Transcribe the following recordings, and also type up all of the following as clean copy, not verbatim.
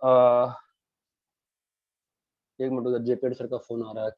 एक minute, जेपेड sir का phone आ रहा है।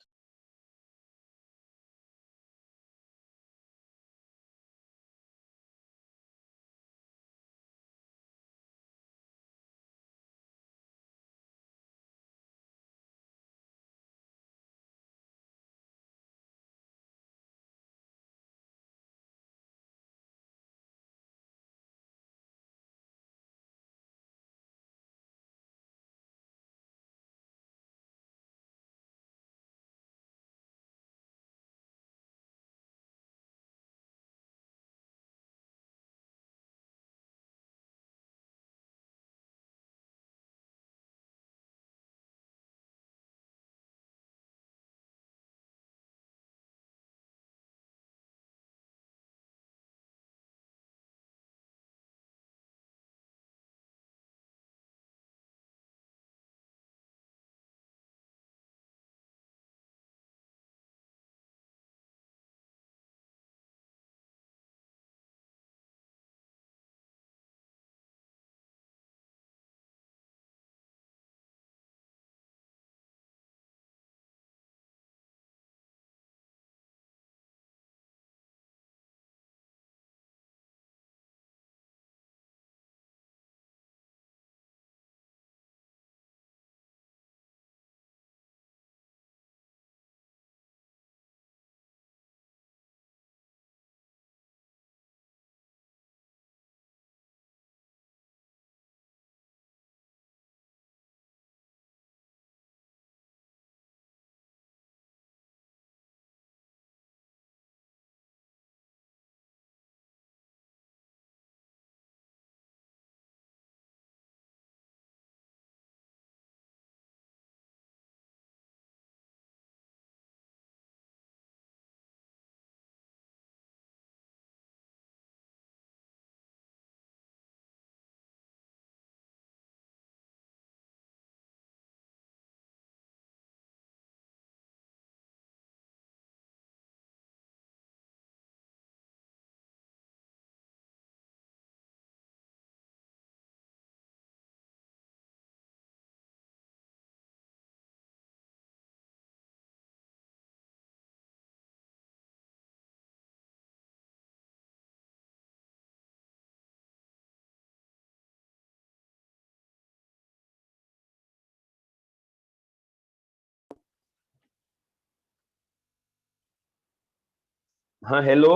हाँ हेलो।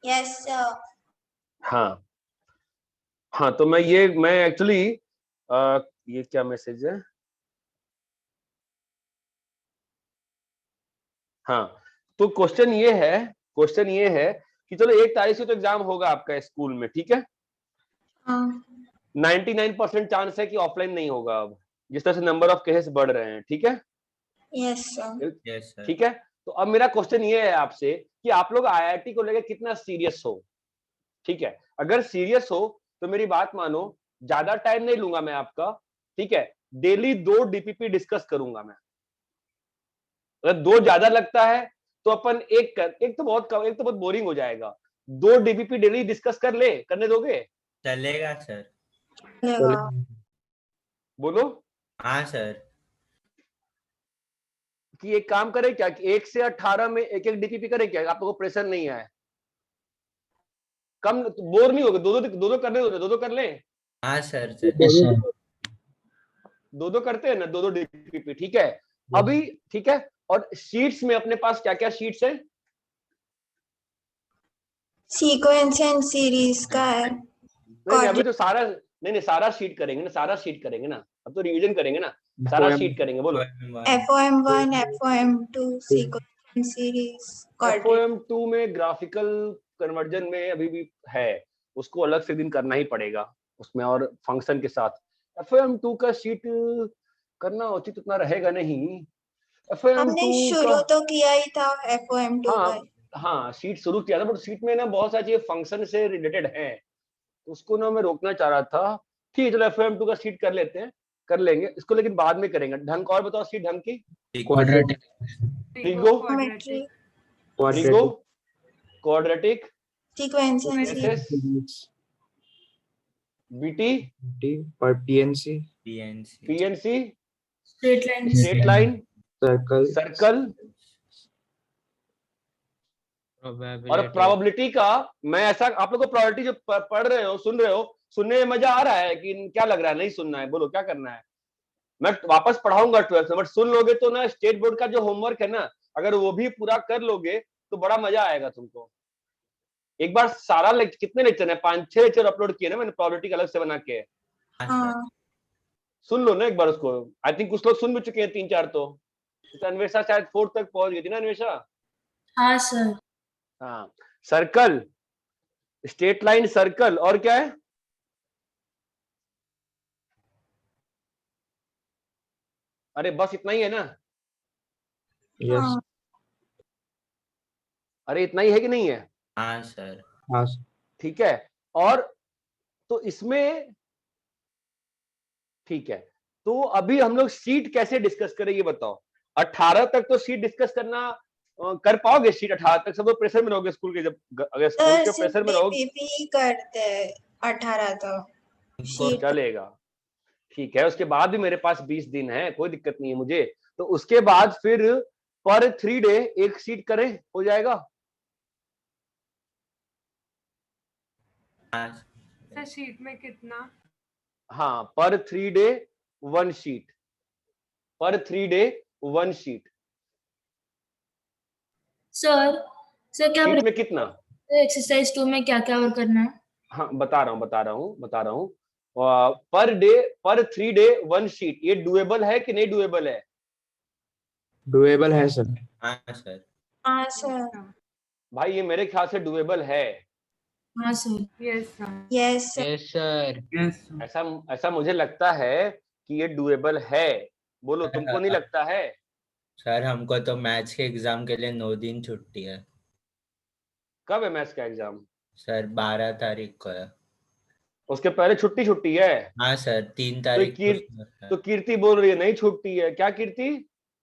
Yes sir. हाँ हाँ, तो मैं एक्चुअली ये क्या मैसेज है? हाँ, तो क्वेश्चन ये है कि चलो 1 तारीख से तो एग्जाम होगा आपका स्कूल में, ठीक है। 99% चांस है कि ऑफलाइन नहीं होगा अब, जिस तरह से नंबर ऑफ केसेस बढ़ रहे हैं, ठीक है। Yes sir. Yes sir. ठीक है, तो अब मेरा क्वेश्चन ये है आपसे कि आप लोग आईआईटी को लेकर कितना सीरियस हो, ठीक है। अगर सीरियस हो तो मेरी बात मानो, ज्यादा टाइम नहीं लूंगा मैं आपका, ठीक है। डेली 2 डीपीपी डिस्कस करूंगा मैं। अगर 2 ज्यादा लगता है तो अपन एक तो बहुत बोरिंग हो जाएगा। 2 डीपीपी डेली डिस्कस करने दोगे? चलेगा सर। बोलो। हाँ सर। कि एक काम करें क्या कि 1 से 18 में एक डीपीपी करें क्या? आप लोगों को प्रेशर नहीं है, कम बोर नहीं होगा? दो दो करने दो, 2 कर लें। हाँ सर चलेगा। 2 करते हैं ना, 2 डीपीपी, ठीक है अभी, ठीक है। और शीट्स में अपने पास क्या क्या शीट्स है? सीक्वेंस एंड सीरीज का है। नहीं अभी तो सारा नहीं सारा शीट करेंगे ना, सारा शीट करेंगे ना, अब तो रिवीजन करेंगे ना, सारा शीट करेंगे। बोलो। FOM1 FOM2 sequence and series FOM2 में ग्राफिकल कन्वर्जन में अभी भी है, उसको अलग से दिन करना ही पड़ेगा उसमें, और फंक्शन के साथ। FOM2 का शीट करना उचित उतना रहेगा नहीं। हमने FOM2 का शुरू तो किया ही था FOM2 का। हाँ शीट शुरू किया था, बट शीट में ना बहुत सारी चीजें फंक्शन से रिलेटेड है, उसको ना मैं रोकना चाह रहा था। ठीक है, चलो FOM2 का शीट कर लेते हैं, कर लेंगे इसको, लेकिन बाद में करेंगे। ढंग और बताओ शीट ढंग की। Quadratic. Trigo, quadratic, sequence and SS, BT, पर PNC, PNC, PNC, straight line, straight line, circle, circle. और प्रोबेबिलिटी का मैं ऐसा, आप लोग को प्रोबेबिलिटी जो पढ़ रहे हो, सुन रहे हो, सुनने में मजा आ रहा है कि क्या लग रहा है नहीं सुनना है? बोलो क्या करना है? मैं वापस पढ़ाऊंगा 12th में, बट सुन लोगे तो ना, स्टेट बोर्ड का जो होमवर्क है ना, अगर वो भी पूरा कर लोगे तो बड़ा मजा आएगा तुमको। एक बार सारा कितने लेक्चर है, 5-6 लेक्चर अपलोड किए ना मैंने प्रोबेबिलिटी अलग से बना के। हाँ सुन लो ना एक बार उसको। आई थिंक कुछ लोग सुन भी चुके हैं 3-4 तो अन्वेषा शायद 4th तक पहुंच गई थी ना अन्वेषा? हाँ सर, हाँ, सर्कल, स्ट्रेट लाइन, सर्कल, और क्या है? अरे बस इतना ही है ना? यस, हाँ अरे इतना ही है कि नहीं है? हाँ सर, हाँ, ठीक है। और तो इसमें ठीक है, तो अभी हम लोग सीट कैसे डिस्कस करें ये बताओ। 18 तक तो सीट डिस्कस करना कर पाओगे? सीट 18 तक सब लोग प्रेशर में रहोगे स्कूल के, जब अगर स्कूल सर के सिर्फ प्रेशर में रहोगे DPP ही करते हैं 18 तक शीट। चलेगा। ठीक है, उसके बाद भी मेरे पास 20 दिन है, कोई दिक्कत नहीं है मुझे। तो उसके बाद फिर पर 3 डे एक सीट करें, हो जाएगा? हाँ सर शीट में कितना? हाँ, पर 3 डे 1 शीट, पर 3 डे 1 शीट। सर सर क्या शीट में कितना? एक्सरसाइज 2 में क्या क्या और करना है? हाँ बता रहा हूँ। पर डे, पर 3 डे 1 शीट, ये डुएबल है कि नहीं डुएबल है? डुएबल है सर। हाँ सर, हाँ सर, भाई ये मेरे ख्याल से डुएबल है। हाँ sir, yes sir. Yes sir, yes sir, ऐसा ऐसा मुझे लगता है कि ये डुएबल है। बोलो तुमको नहीं लगता है? सर हमको तो मैथ्स के एग्जाम के लिए 9 दिन छुट्टी है। कब है मैथ्स का एग्जाम? सर 12 तारीख को है। उसके पहले छुट्टी छुट्टी है? हाँ सर, 3 तो तारीख को तो कीर्ति बोल रही है नहीं छुट्टी है। क्या कीर्ति?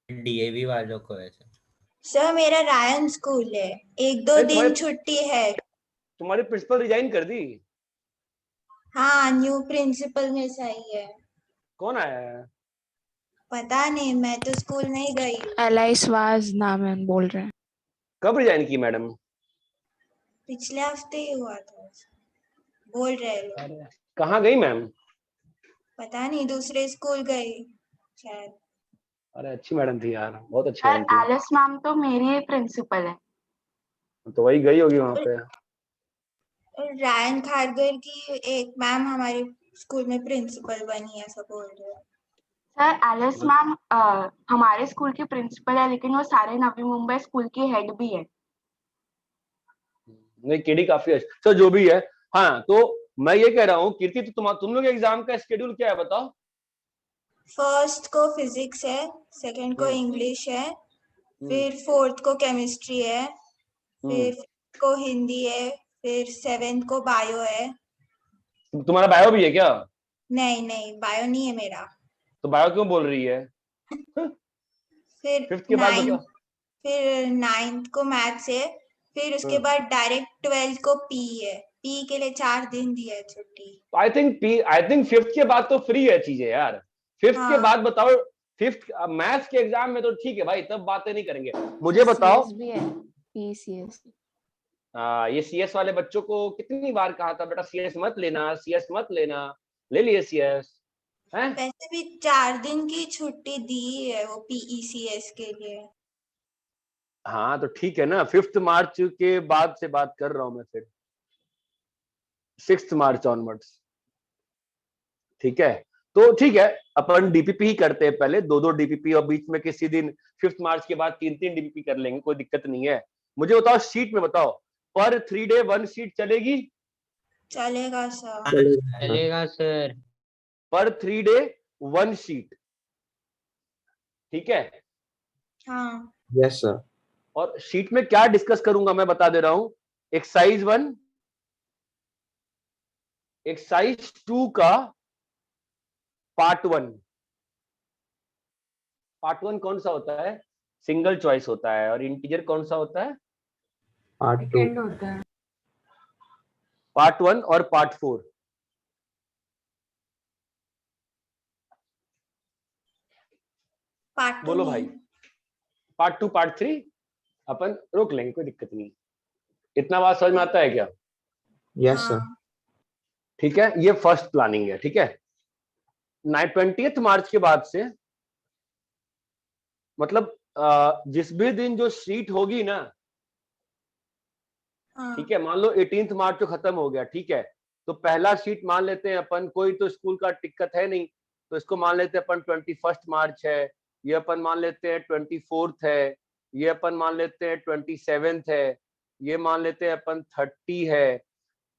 DAV वालों को है सर। सर मेरा रायन स्कूल है, 1-2 अरे दिन छुट्टी है। तुम्हारी प्रिंसिपल रिजाइन कर दी? हाँ न्यू प्रिंसिपल में सही है। कौन आया है? पता नहीं, मैं तो स्कूल नहीं गई। एलाइस वाज नाम है, बोल रहे हैं। कब रिजाइन की मैडम? पिछले हफ्ते ही हुआ था, बोल रहे लोग। कहाँ गई मैम? पता नहीं, दूसरे स्कूल गई शायद। अरे अच्छी मैडम थी यार, बहुत अच्छी मैडम थी। एलिस मैम तो मेरी प्रिंसिपल है। तो वही गई होगी वहां पे। और रायन खारगर की एक मैम हमारे स्कूल में प्रिंसिपल बनी है, सब बोल रहे हैं। सर एलिस मैम हमारे स्कूल की प्रिंसिपल है, लेकिन वो सारे नवी मुंबई स्कूल की हेड भी है। नहीं केडी काफी अच्छा, तो जो भी है। हाँ तो मैं ये कह रहा हूँ कीर्ति, तो तुम लोग एग्जाम का शेड्यूल क्या है बताओ? फर्स्ट को फिजिक्स है, सेकंड को इंग्लिश है, फिर फोर्थ को केमिस्ट्री है, फिर फिफ्थ को हिंदी है, फिर 7th को बायो है। तुम्हारा बायो भी है क्या? नहीं बायो नहीं है मेरा। तो बायो क्यों बोल रही है? फिर फिफ्थ के बाद बताओ। फिर 9th को मैथ्स है, फिर उसके बाद डायरेक्ट 12th को पी है। पी के लिए 4 दिन दिया है छुट्टी। आई थिंक फिफ्थ के बाद तो फ्री है चीजें यार। फिफ्थ के बाद बताओ। फिफ्थ मैथ्स के एग्जाम में तो ठीक है भाई, तब बातें नहीं करेंगे। मुझे बताओ भी है, पीसीएस। ये सीएस वाले बच्चों को कितनी बार कहा था बेटा सीएस मत लेना, सीएस मत लेना, ले लिए सीएस हैं? वैसे भी 4 दिन की छुट्टी दी है वो पीईसीएस के लिए। हाँ तो ठीक है ना, 5 मार्च के बाद से बात कर रहा हूं मैं, फिर 6 मार्च ऑनवर्ड्स। ठीक है, तो ठीक है, अपन डीपीपी ही करते हैं पहले, 2-2 डीपीपी, और बीच में किसी दिन 5 मार्च के बाद 3-3 डीपीपी कर लेंगे, कोई दिक्कत नहीं है। मुझे बताओ शीट में बताओ, पर 3 डे 1 शीट चलेगी? चलेगा सर। चलेगा सर। पर 3 डे 1 शीट, ठीक है? हाँ यस सर। और शीट में क्या डिस्कस करूंगा मैं बता दे रहा हूं। एक्सरसाइज 1, एक्सरसाइज 2 का पार्ट 1। पार्ट 1 कौन सा होता है? सिंगल चॉइस होता है। और इंटीजर कौन सा होता है? पार्ट 2। सेकंड होता है। पार्ट 1 और पार्ट 4। पार्ट 2 बोलो भाई। पार्ट 2 पार्ट 3 अपन रोक लेंगे, कोई दिक्कत नहीं। इतना बात समझ में आता है क्या? Yes, sir. ठीक है, ये फर्स्ट प्लानिंग है। ठीक है, 20th मार्च के बाद से मतलब जिस भी दिन जो सीट होगी ना, ठीक है, मान लो 18 मार्च को खत्म हो गया, ठीक है, तो पहला सीट मान लेते हैं अपन, कोई तो स्कूल का दिक्कत है नहीं, तो इसको मान लेते हैं अपन 21 मार्च है, ये अपन मान लेते हैं 24 है, ये अपन मान लेते हैं 27 है, ये मान लेते हैं अपन 30 है,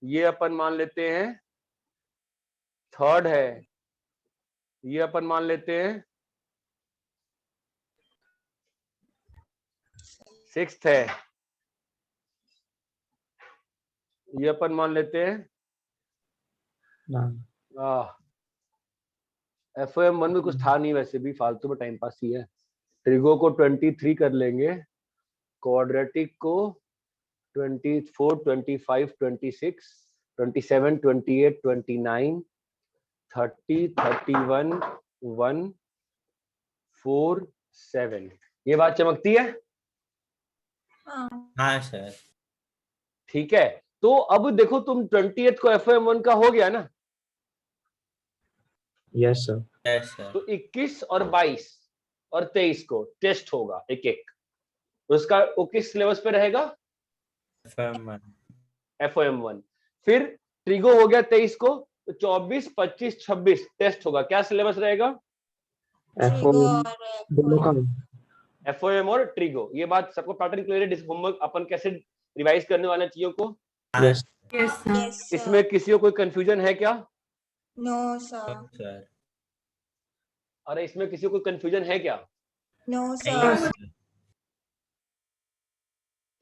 ये अपन मान लेते हैं 3rd है, ये अपन मान लेते हैं 6th है, ये अपन मान लेते हैं No. FOM1 में कुछ था नहीं, वैसे भी फालतू में टाइम पास ही है। ट्रिगो को 23 कर लेंगे, क्वाड्रेटिक को 24, 25, 26, 27, 28, 29, 30, 31, 1, 4, 7। ये बात चमकती है? हाँ सर। ठीक है, तो अब देखो तुम 20th को FOM1 का हो गया ना? Yes, sir. Yes sir. तो 21 और 22 और 23 को टेस्ट होगा एक एक, उसका वो किस सिलेबस पे रहेगा? FOM1। फिर ट्रिगो हो गया 23 को, तो 24, 25, 26 टेस्ट होगा। क्या सिलेबस रहेगा? FOM दोनों का FOM और ट्रिगो। ये बात सबको पैटर्न क्लियर है? होमवर्क अपन कैसे रिवाइज करने वाले चीजों को? Yes. Yes sir. यस इसमें किसी को कोई कंफ्यूजन है क्या? No sir. सर अरे इसमें किसी को कोई कंफ्यूजन है क्या? नो नहीं सर। सर।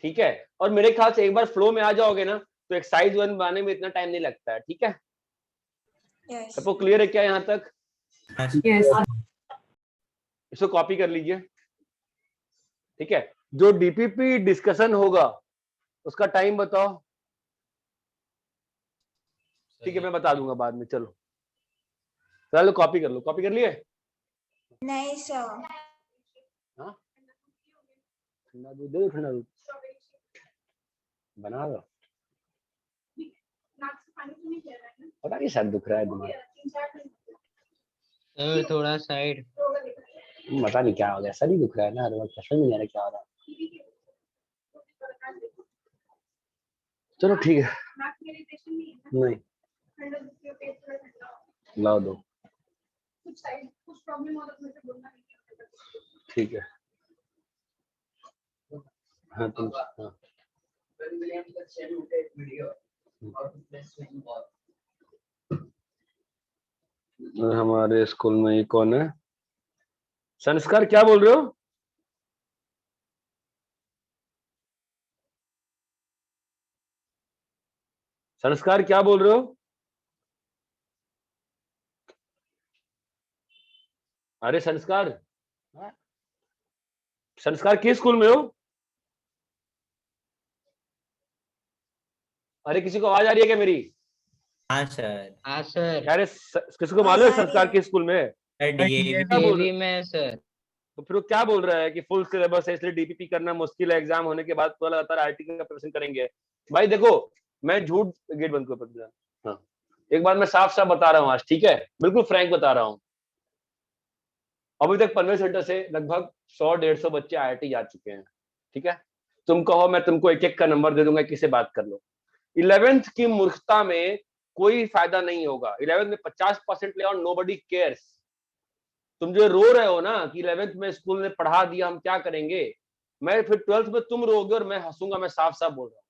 ठीक है, और मेरे ख्याल से एक बार फ्लो में आ जाओगे ना, तो एक्सरसाइज 1 बनाने में इतना टाइम नहीं लगता है। ठीक है, यस सबको क्लियर है क्या यहाँ तक? Yes sir. इसको कॉपी कर लीजिए। ठीक है, जो डीपीपी डिस्कशन होगा उसका टाइम बताओ। ठीक है, मैं बता दूंगा बाद में। चलो चलो कॉपी कर लो। कॉपी कर लिए? नहीं सर। ठंडा दूध दे दो, ठंडा दूध बना दो। पता नहीं सर दुख रहा है दिमाग, सर थोड़ा साइड। पता नहीं क्या हो गया, सर ही दुख रहा है ना हर वक्त, समझ नहीं आ रहा क्या हो रहा है। चलो ठीक है, नहीं लाओ दो। ठीक है, हाँ तुम हाँ। और हमारे स्कूल में ये कौन है? संस्कार, क्या बोल रहे हो? संस्कार क्या बोल रहे हो? अरे संस्कार, संस्कार किस स्कूल में हो? अरे किसी को आवाज आ रही है क्या मेरी? हाँ सर। हाँ सर। अरे किसी को मालूम है संस्कार किस स्कूल में है? डीएवी क्या बोल रहे डीएवी में सर। तो फिर वो क्या बोल रहा है कि फुल सिलेबस है इसलिए डीपीपी करना मुश्किल है, एग्जाम होने के बाद तो लगातार आईटी का प्रिपरेशन करेंगे। भाई देखो, मैं झूठ, गेट बंद करो। हाँ, एक बार मैं साफ साफ बता रहा हूँ आज, ठीक है, बिल्कुल फ्रैंक बता रहा हूँ। अभी तक 15 सेंटर से लगभग 100-150 बच्चे आईआईटी जा चुके हैं। ठीक है, तुम कहो मैं तुमको एक एक का नंबर दे दूंगा, किससे बात कर लो। 11th की मूर्खता में कोई फायदा नहीं होगा। 11th में 50% ले आओ, नोबडी केयर्स। तुम जो रो रहे हो ना कि 11th में स्कूल ने पढ़ा दिया, हम क्या करेंगे, मैं फिर 12th में तुम रोगे और मैं हंसूंगा। मैं साफ साफ बोल रहा हूँ।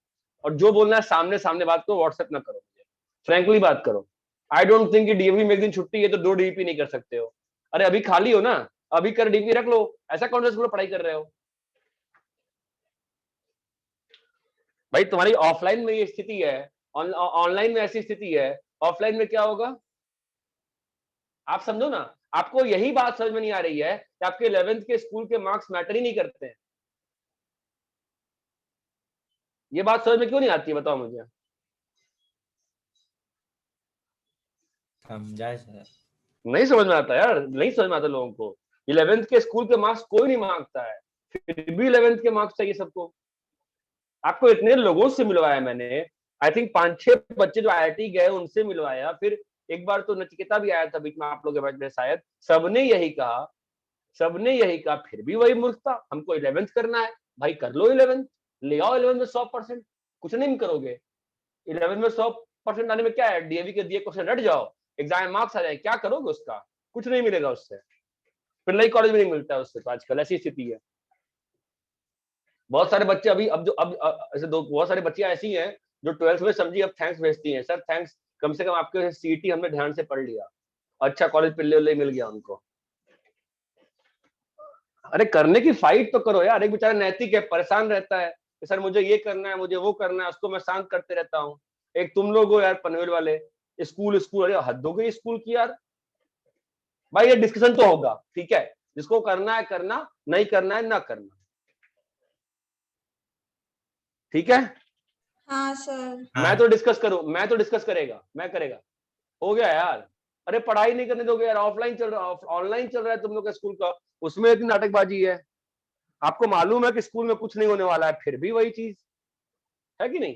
और जो बोलना है सामने सामने बात करो, व्हाट्सएप ना करो, फ्रैंकली बात करो। आई डोंट थिंक कि डीएवी में एक दिन छुट्टी है तो 2 डीपी नहीं कर सकते हो। अरे अभी खाली हो ना, अभी कर डीपी रख लो। ऐसा कौन सा स्कूल पढ़ाई कर रहे हो भाई? तुम्हारी ऑफलाइन में ये स्थिति है, ऑनलाइन में ऐसी स्थिति है, ऑफलाइन में क्या होगा आप समझो ना। आपको यही बात समझ में नहीं आ रही है कि आपके 11th के स्कूल के मार्क्स मैटर ही नहीं करते हैं। ये बात समझ में क्यों नहीं आती है, बताओ मुझे। समझा सर। नहीं समझ में आता यार, नहीं समझ में आता लोगों को। 11th के स्कूल के मार्क्स कोई नहीं मांगता है, फिर भी 11th के मार्क्स चाहिए सबको। आपको इतने लोगों से मिलवाया मैंने, आई थिंक 5-6 बच्चे जो IIT गए उनसे मिलवाया, फिर एक बार तो नचिकेता भी आया था बीच में आप लोग के बैच में शायद, सबने यही कहा, फिर भी वही मूर्खता, हमको 11th करना है। भाई कर लो 11th, ले आओ 11th में 100%, कुछ नहीं करोगे। 11th में 100% आने में क्या है, DAV के दिए क्वेश्चन रट जाओ, एग्जाम मार्क्स आ जाए, क्या करोगे उसका, कुछ नहीं मिलेगा उससे, फिर नई कॉलेज में नहीं मिलता है उससे, तो आजकल ऐसी स्थिति है। बहुत सारे बच्चे अभी ऐसे बहुत सारे बच्चियां ऐसी हैं जो 12th में समझी अब थैंक्स भेजती हैं, सर थैंक्स, कम से कम आपके CET हमने ध्यान से पढ़ लिया, अच्छा कॉलेज पिल्ले मिल गया उनको। अरे करने की फाइट तो करो यार, एक बेचारा नैतिक है, परेशान रहता है कि सर मुझे ये करना है, मुझे वो करना है, उसको मैं शांत करते रहता हूँ। एक तुम लोग हो यार पनवेल वाले, स्कूल, अरे हद हो गई स्कूल की यार। भाई ये डिस्कशन तो होगा, ठीक है, जिसको करना है करना, नहीं करना है ना करना, ठीक है। हाँ सर। मैं तो डिस्कस करेगा, हो गया यार। अरे पढ़ाई नहीं करने दोगे यार, ऑफलाइन चल रहा है, ऑनलाइन चल रहा है तुम लोग का स्कूल का, उसमें इतनी नाटकबाजी है। आपको मालूम है कि स्कूल में कुछ नहीं होने वाला है, फिर भी वही चीज है कि नहीं।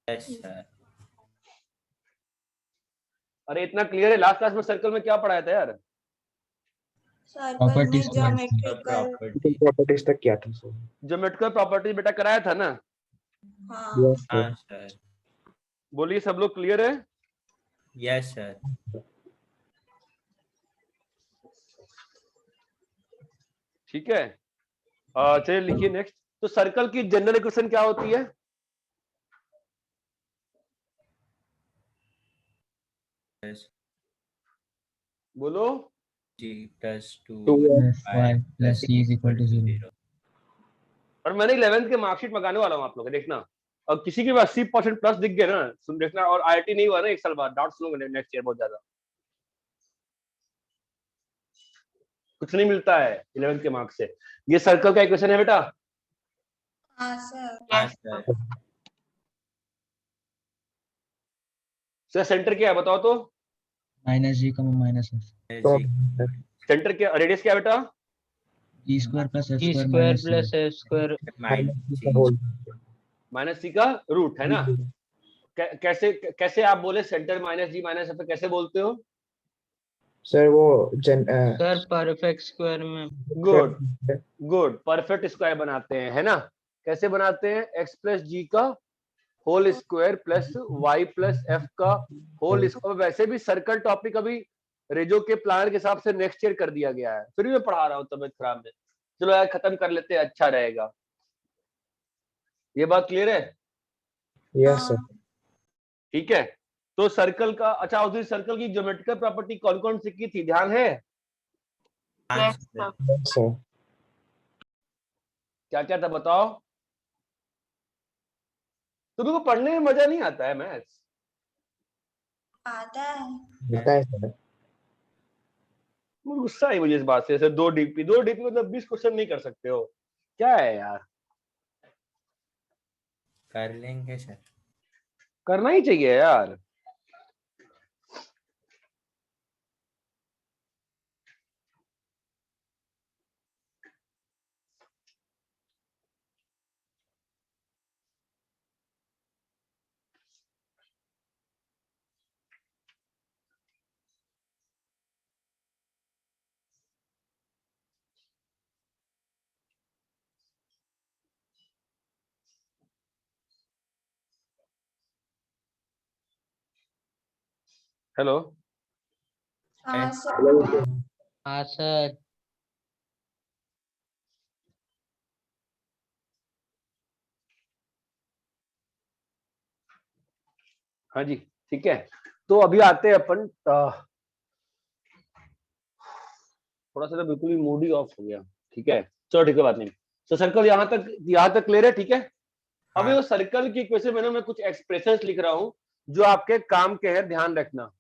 Yes sir. अरे इतना क्लियर है, लास्ट क्लास में सर्कल में क्या पढ़ाया था यार। सर्कल में ज्योमेट्रिकल प्रॉपर्टीज तक क्या था सर? ज्योमेट्रिकल प्रॉपर्टी बेटा कराया था ना। हाँ यस हाँ सर। सर। बोलिए सब लोग क्लियर है। Yes sir. ठीक है, चलिए लिखिए नेक्स्ट। तो सर्कल की जनरल इक्वेशन क्या होती है। बोलो। G plus 2 2y plus C is equal to 0. और मैंने 11th के मार्कशीट मंगाने वाला हूँ आप लोग देखना, और किसी के भी 80% प्लस दिख गए ना सुन देखना, और IIT नहीं हुआ ना एक साल बाद, डाउट सुनोगे नेक्स्ट ईयर बहुत ज्यादा। कुछ नहीं मिलता है 11th के मार्क्स से। ये सर्कल का इक्वेशन है बेटा। हाँ सर। हाँ सर। सर सेंटर क्या है बताओ तो। Minus G comma minus F तो सेंटर क्या, रेडियस क्या है बेटा। G square plus F G square square minus plus F square minus G. -C का रूट है ना। कैसे कैसे आप बोले सेंटर -G -F कैसे बोलते हो। सर वो सर परफेक्ट स्क्वायर में गुड परफेक्ट स्क्वायर बनाते हैं है ना। कैसे बनाते हैं, x प्लस जी का whole square plus y plus f का होल स्क्वायर। वैसे भी सर्कल टॉपिक अभी रेजो के प्लान के हिसाब से नेक्स्ट ईयर कर दिया गया है, फिर भी मैं पढ़ा रहा हूँ तबियत खराब में। चलो यार खत्म कर लेते हैं, अच्छा रहेगा। ये बात क्लियर है। Yes sir. ठीक है, तो सर्कल का, अच्छा उस सर्कल की ज्योमेट्रिकल प्रॉपर्टी कौन कौन सी की थी ध्यान है। हाँ Yes, सर। sir. सर क्या क्या था बताओ। तुम्हें को पढ़ने में मजा नहीं आता है मैथ्स। आता है। बताए सर। गुस्सा है मुझे इस बात से। 2 DP मतलब 20 क्वेश्चन नहीं कर सकते हो, क्या है यार। कर लेंगे सर। करना ही चाहिए यार। हेलो। हाँ सर। हाँ सर। हाँ जी ठीक है, तो अभी आते हैं अपन, थोड़ा सा तो बिल्कुल ही मूड ही ऑफ हो गया। ठीक है चलो ठीक है बात नहीं। तो सर्कल यहाँ तक क्लियर है ठीक है। अभी वो सर्कल की इक्वेशन में मैं कुछ एक्सप्रेशंस लिख रहा हूं जो आपके काम के हैं, ध्यान रखना।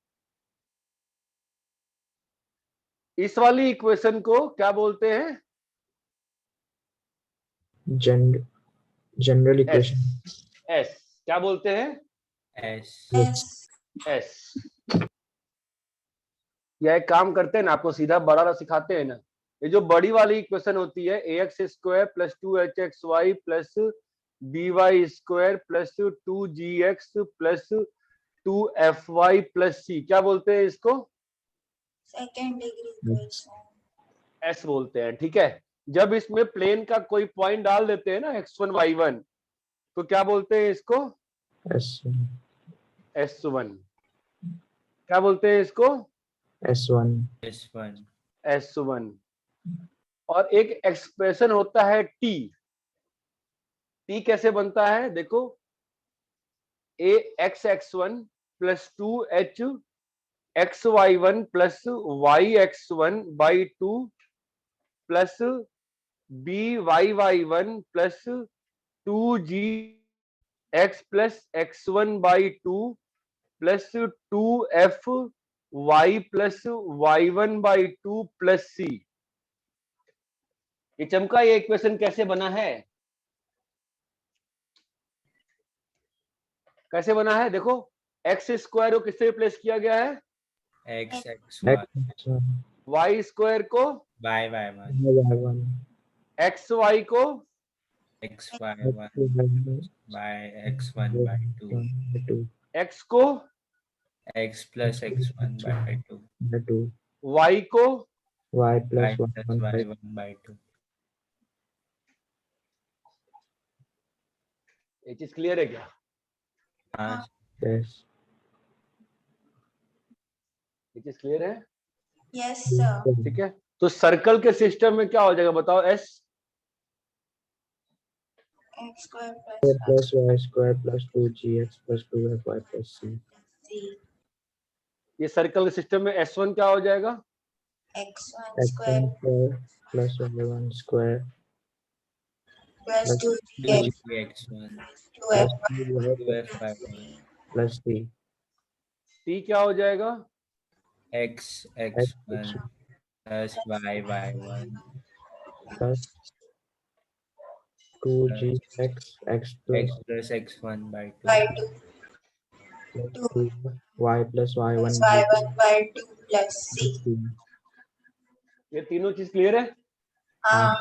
इस वाली इक्वेशन को क्या बोलते हैं। General equation. एस क्या बोलते हैं। एस। एस या एक काम करते हैं ना, आपको सीधा बड़ा सिखाते हैं ना, ये जो बड़ी वाली इक्वेशन होती है ax square plus 2hxy plus by square plus 2gx plus 2fy plus c, क्या बोलते हैं इसको? Second degree equation. एस बोलते हैं। ठीक है, जब इसमें प्लेन का कोई पॉइंट डाल देते हैं ना x1 y1, तो क्या बोलते हैं इसको? S1 S1। क्या बोलते हैं इसको? S1 S1 S1। और एक एक्सप्रेशन होता है t। t कैसे बनता है देखो, ax(x1) plus 2h xy1 plus yx1 by 2 plus by(y1) plus 2gx plus x1 by 2 plus 2fy plus y1 by 2 plus c। ये चमका, ये इक्वेशन कैसे बना है? कैसे बना है देखो, एक्स स्क्वायर को किससे रिप्लेस किया गया है? x x1 X1 Y square को y1 Y1 एक्स वाई को x y1 by x1 by 2 2 x को x plus x1 by 2 2 y को Y y plus plus 1 by y1 by 2। ये चीज क्लियर है क्या? हाँ yes ये चीज क्लियर है? Yes sir. ठीक है, तो सर्कल के सिस्टम में क्या हो जाएगा बताओ? S x square plus Y square plus 2gx plus 2fy plus c ये सर्कल के सिस्टम में S1 क्या हो जाएगा? x1 X1 square square plus Y1 square plus 2x 2x1 plus 2f 2f(y1) plus c T क्या हो जाएगा? x x1 plus y1 plus 2gx x x plus plus x1 by 2 by 2 plus 2y plus plus y1 y1 by 2 plus c। ये तीनों चीज clear है? हाँ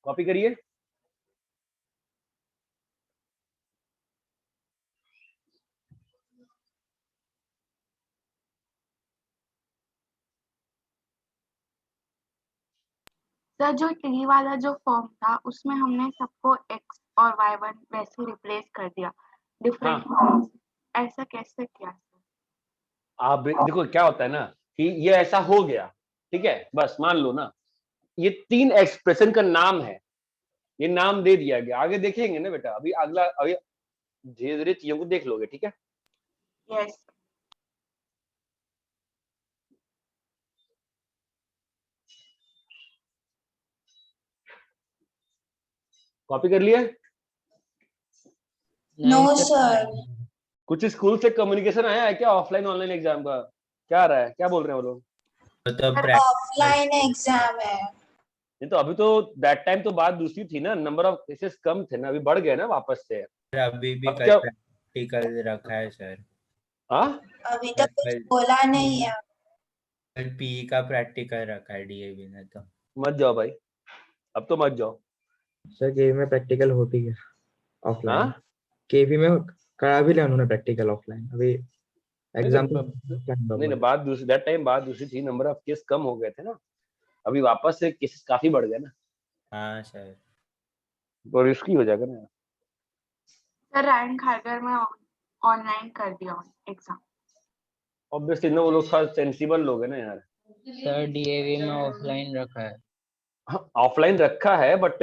copy करिए। Sir जो टी वाला जो फॉर्म था उसमें हमने सबको x और y1 वैसे रिप्लेस कर दिया डिफरेंट ऐसा कैसे किया सर? आप देखो क्या होता है ना कि ये ऐसा हो गया, ठीक है, बस मान लो ना ये तीन एक्सप्रेशन का नाम है, ये नाम दे दिया गया, आगे देखेंगे ना बेटा, अभी अगला अभी धीरे धीरे चीजों को देख लोगे। ठीक है, यस कॉपी कर लिए? No sir. कुछ स्कूल से कम्युनिकेशन आया है क्या ऑफलाइन ऑनलाइन एग्जाम का? क्या आ रहा है, क्या बोल रहे हैं वो लोग? तो ऑफलाइन एग्जाम है। नहीं तो अभी तो दैट टाइम तो बात दूसरी थी ना, नंबर ऑफ केसेस कम थे ना, अभी बढ़ गए ना वापस से। अभी भी अब कल क्या- प्रैक्टिकल रखा है सर। हाँ अभी तक कुछ बोला नहीं है। कल पीई का प्रैक्टिकल रखा है डीएवी ने तो। मत जाओ भाई, अब तो मत जाओ। सर केवी में प्रैक्टिकल होती है ऑफलाइन। हाँ केवी में करा भी लिया उन्होंने प्रैक्टिकल ऑफलाइन। अभी एग्जाम नहीं बात दूसरी, दैट टाइम बात दूसरी थी, नंबर ऑफ केस कम हो गए थे ना, अभी वापस से केसेस काफी बढ़ गए ना, हाँ सर तो रिस्की हो जाएगा ना। सर रायन खारगर में ऑनलाइन कर दिया एग्जाम। ऑब्वियसली ना वो लोग थोड़ा सेंसिबल लोग है ना यार। सर डीएवी में ऑफलाइन रखा है। ऑफलाइन रखा है बट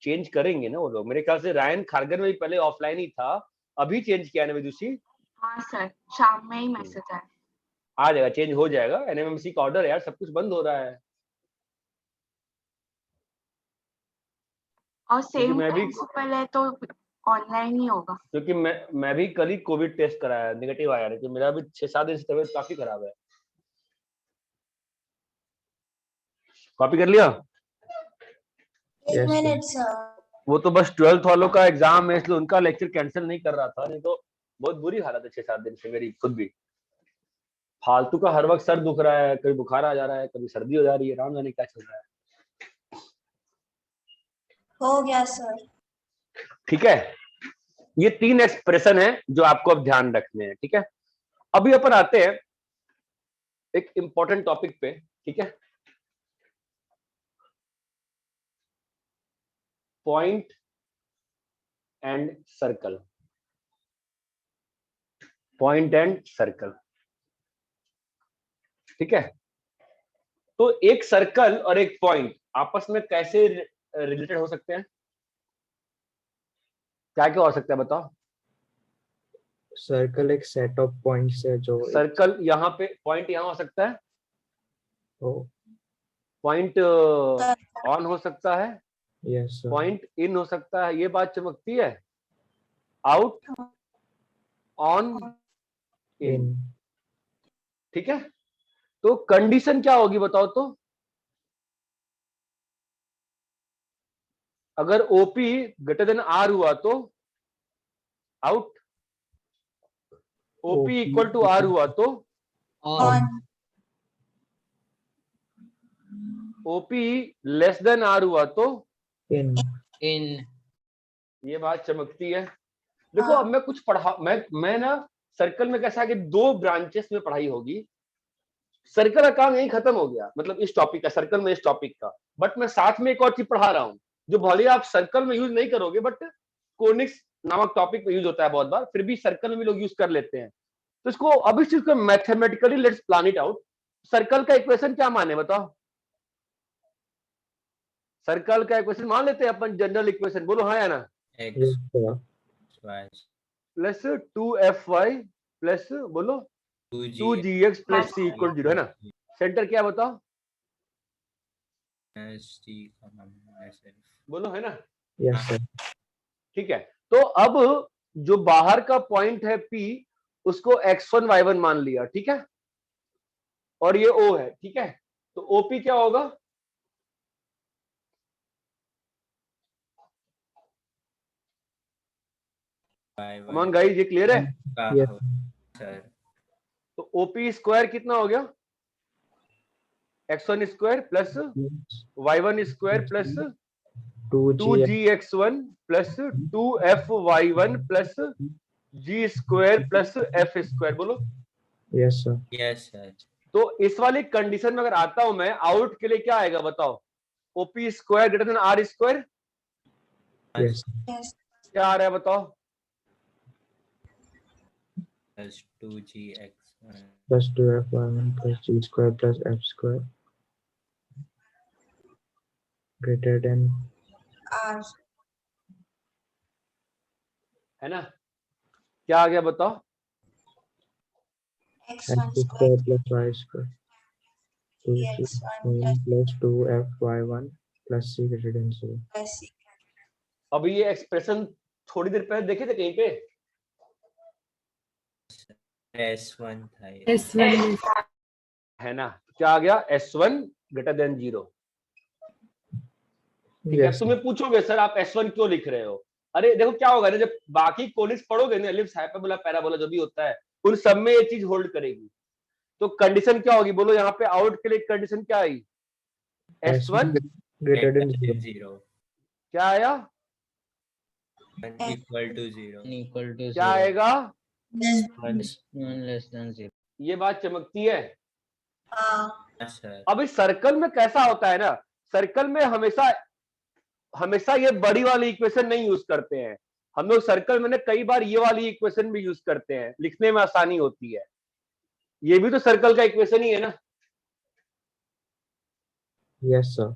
चेंज करेंगे ना वो लोग, मेरे ख्याल से रायन खारगर में भी पहले ऑफलाइन ही था, अभी चेंज किया है विदुषी। हाँ सर शाम में ही मैसेज आया। आ जाएगा, चेंज हो जाएगा, एनएमएमसी का ऑर्डर है यार, सब कुछ बंद हो रहा है। और सेम मैं भी प्रिंसिपल है तो ऑनलाइन ही होगा। क्योंकि मैं भी कल ही कोविड टेस्ट कराया, नेगेटिव आया, लेकिन मेरा भी 6-7 दिन से तबीयत काफी खराब है। कॉपी कर लिया? एक Yes, sir. Minute sir. वो तो बस 12th वालों का एग्जाम है इसलिए उनका लेक्चर कैंसिल नहीं कर रहा था, नहीं तो बहुत बुरी हालत है 6-7 दिन से मेरी खुद भी। फालतू का हर वक्त सर दुख रहा है, कभी बुखार आ जा रहा है, कभी सर्दी हो जा रही है, राम जाने क्या चल रहा है। हो गया सर। ठीक है, ये 3 एक्सप्रेशन है जो आपको अब ध्यान रखने हैं। ठीक है, अभी अपन आते हैं एक इंपॉर्टेंट टॉपिक पे। ठीक है, point and circle. Point and circle, ठीक है। तो एक सर्कल और एक पॉइंट आपस में कैसे रिलेटेड हो सकते हैं? क्या क्या हो सकता है बताओ? सर्कल एक सेट ऑफ पॉइंट्स है जो सर्कल यहाँ पे, पॉइंट यहाँ हो सकता है, पॉइंट ऑन हो सकता है, यस सर, पॉइंट इन हो सकता है। ये बात चमकती है। आउट, ऑन, इन। ठीक है, तो कंडीशन क्या होगी बताओ तो? अगर ओपी ग्रेटर देन आर हुआ तो out, OP equal to R हुआ तो on, OP less than R हुआ तो इन। इन। ये बात चमकती है। देखो अब मैं कुछ पढ़ा, मैं ना सर्कल में कैसा है कि 2 ब्रांचेस में पढ़ाई होगी। सर्कल का काम यही खत्म हो गया, मतलब इस टॉपिक का, सर्कल में इस टॉपिक का। बट मैं साथ में एक और चीज पढ़ा रहा हूँ जो भले आप सर्कल में यूज नहीं करोगे बट कोनिक्स नामक टॉपिक में यूज होता है बहुत बार, फिर भी सर्कल में भी लोग यूज कर लेते हैं। तो इसको अब इस चीज को mathematically let's plan it out. Circle का इक्वेशन क्या माने बताओ? सर्कल का इक्वेशन मान लेते हैं अपन, जनरल इक्वेशन, बोलो हाँ या ना? X Y plus 2fy plus बोलो 2gx प्लस c इक्वल 0, है ना? सेंटर क्या बताओ? बोलो, है ना? यस सर, ठीक है, तो अब जो बाहर का पॉइंट है P, उसको x1 y1 मान लिया। ठीक है, और ये O है। ठीक है, तो OP क्या होगा? कमान गाइस, ये क्लियर है? Yes sir. तो OP स्क्वायर कितना हो गया? x1 square plus y1 square plus 2gx1 plus 2fy1 plus g square plus f square. बोलो यस सर, यस सर। तो इस वाली कंडीशन में अगर आता हूं मैं, आउट के लिए क्या आएगा बताओ? OP square greater than R square. Yes yes, क्या आ रहा है बताओ? Plus 2gx1 plus 2f1 plus g square plus f square greater than R, है ना? क्या आ गया बताओ? x1 x square square plus y square 2c plus 2f y1 plus c greater than 0। Plus c। अभी ये एक्सप्रेशन थोड़ी देर पहले देखे थे कहीं पे? S1 था ये। S1 है ना? क्या आ गया? S1 greater than 0। ठीक है, यस तुम्हें पूछोगे सर आप S1 क्यों लिख रहे हो? अरे देखो क्या होगा ना, जब बाकी कोनिक्स पढ़ोगे ना, एलिप्स, हाइपरबोला, पैराबोला जो भी होता है, उन सब में ये चीज होल्ड करेगी। तो कंडीशन क्या होगी बोलो? यहाँ पे आउट के लिए कंडीशन क्या आई? S1 greater than 0। 0 क्या आया? इक्वल टू 0 इक्वल टू क्या आएगा? 1 लेस देन 0। ये बात चमकती है। हाँ, सर। अब इस सर्कल में कैसा होता है ना, सर्कल में हमेशा ये बड़ी वाली इक्वेशन नहीं यूज करते हैं हम लोग। सर्कल में ना कई बार ये वाली इक्वेशन भी यूज करते हैं, लिखने में आसानी होती है। ये भी तो सर्कल का इक्वेशन ही है ना? यस सर,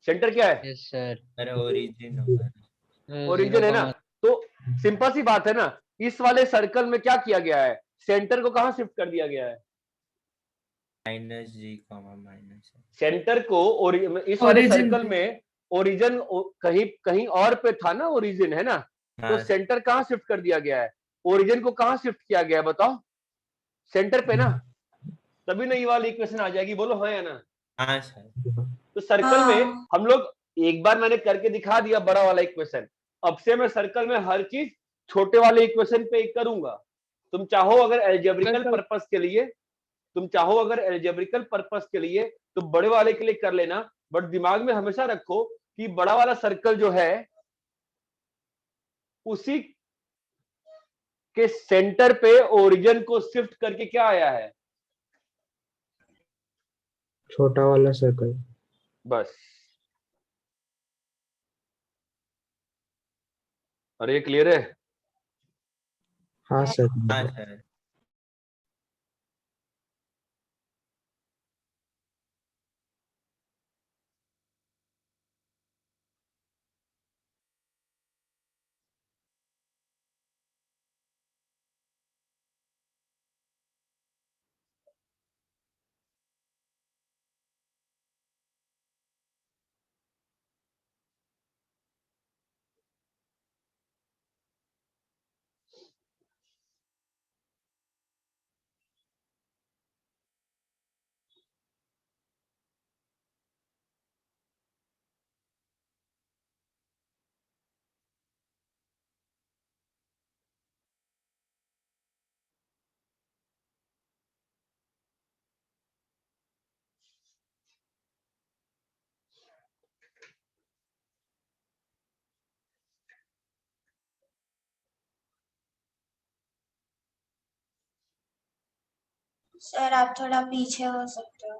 सेंटर क्या है? Yes sir. अरे ओरिजिन होगा। ओरिजिन है ना? तो सिंपल सी बात है ना, इस वाले सर्कल में क्या किया गया है? सेंटर को कहां शिफ्ट कर दिया गया है? माइनस जी कॉमा माइनस। सेंटर को इस वाले सर्कल में ओरिजिन कहीं कहीं और पे था ना, ओरिजिन, है ना? तो सेंटर कहां शिफ्ट कर दिया गया है? ओरिजिन को कहां शिफ्ट किया गया है बताओ? सेंटर पे ना, तभी ना ये वाली इक्वेशन आ जाएगी। बोलो हाँ या ना? हाँ सर। तो सर्कल में हम लोग एक बार मैंने करके दिखा दिया बड़ा वाला इक्वेशन, अब से मैं सर्कल में हर चीज छोटे वाले इक्वेशन पे करूंगा। तुम चाहो अगर एल्जेब्रिकल पर्पस के लिए, के लिए तो बड़े वाले के लिए कर लेना, बट दिमाग में हमेशा रखो कि बड़ा वाला सर्कल जो है उसी के सेंटर पे ओरिजिन को शिफ्ट करके क्या आया है, छोटा वाला सर्कल। बस। अरे ये क्लियर है? हाँ सर। हाँ सर। सर आप थोड़ा पीछे हो सकते हो।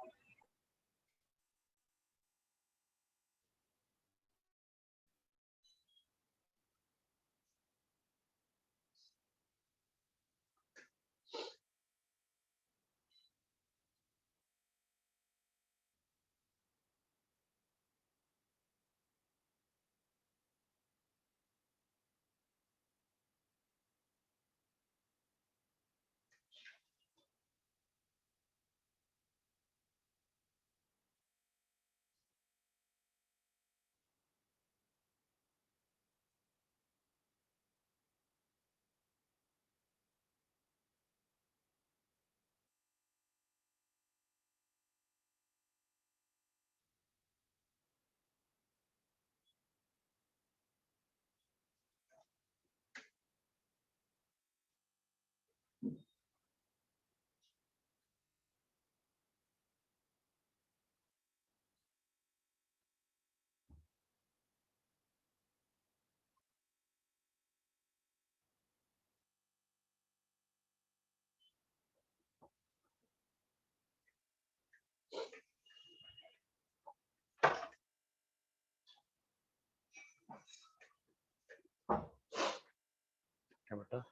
क्या बेटा?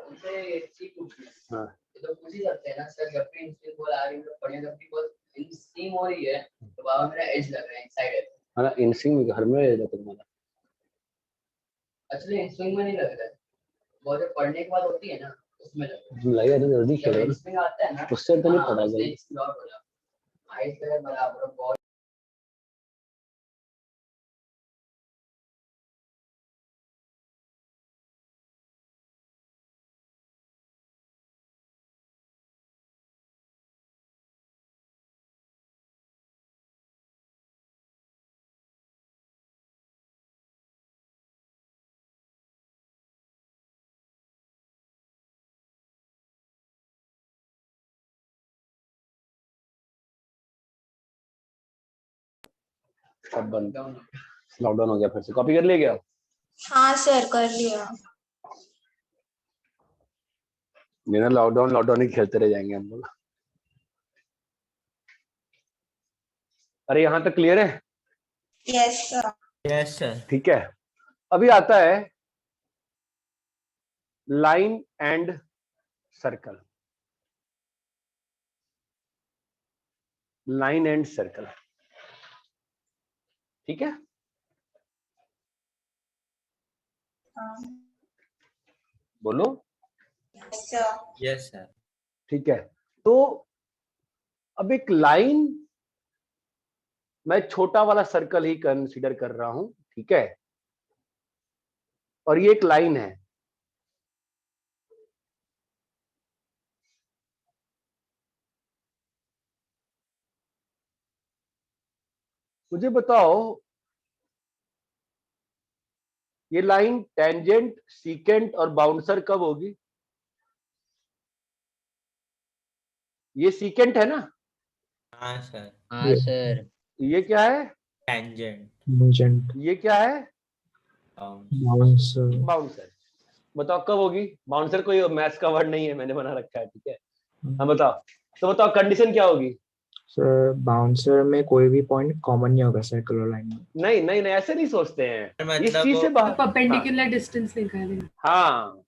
उनसे एक चीज पूछनी है। हाँ तो पूछ ही सकते हैं ना सर, जब भी इंस्विंग बॉल आ रही है बढ़िया, जब भी बॉल इन स्विंग हो रही है तो बाबा मेरा एज लग रहा है इनसाइड है। हाँ इन स्विंग घर में रहता तुम्हारा। एक्चुअली इन स्विंग में नहीं लग रहा है, बॉल जब पढ़ने के बाद होती है ना उसमें लग रहा है। तुम लगे तो जल्दी जब खेलो इन ना, स्विंग आता है ना उससे तो नहीं हाँ, पड़ा उससे गई। एक स्लॉट हो जाता है। आइस पे बराबर बॉल सब बंद, लॉकडाउन हो गया फिर से। कॉपी कर ले गया? हाँ सर कर लिया। बिना लॉकडाउन ही खेलते रह जाएंगे हम लोग। अरे यहाँ तक क्लियर है? Yes sir. Yes sir. ठीक है, अभी आता है line and circle. Line and circle, ठीक है। हाँ बोलो। सर। Yes sir. ठीक है, तो अब एक लाइन, मैं छोटा वाला सर्कल ही कंसीडर कर रहा हूं, ठीक है, और ये एक लाइन है। मुझे बताओ ये लाइन टेंजेंट, सीकेंट और बाउंसर कब होगी? ये सीकेंट है ना? हाँ सर। हाँ सर। ये क्या है? टेंजेंट। Tangent, ये क्या है? bouncer, bouncer. बताओ कब होगी? बाउंसर कोई मैथ्स का वर्ड नहीं है, मैंने बना रखा है, ठीक है। हाँ बताओ, तो बताओ कंडीशन क्या होगी? सर बाउंसर में कोई भी पॉइंट कॉमन नहीं होगा सर्कुलर लाइन में। नहीं नहीं नहीं, ऐसे नहीं सोचते हैं, इस मतलब चीज से बाहर। परपेंडिकुलर डिस्टेंस निकालेंगे। हाँ,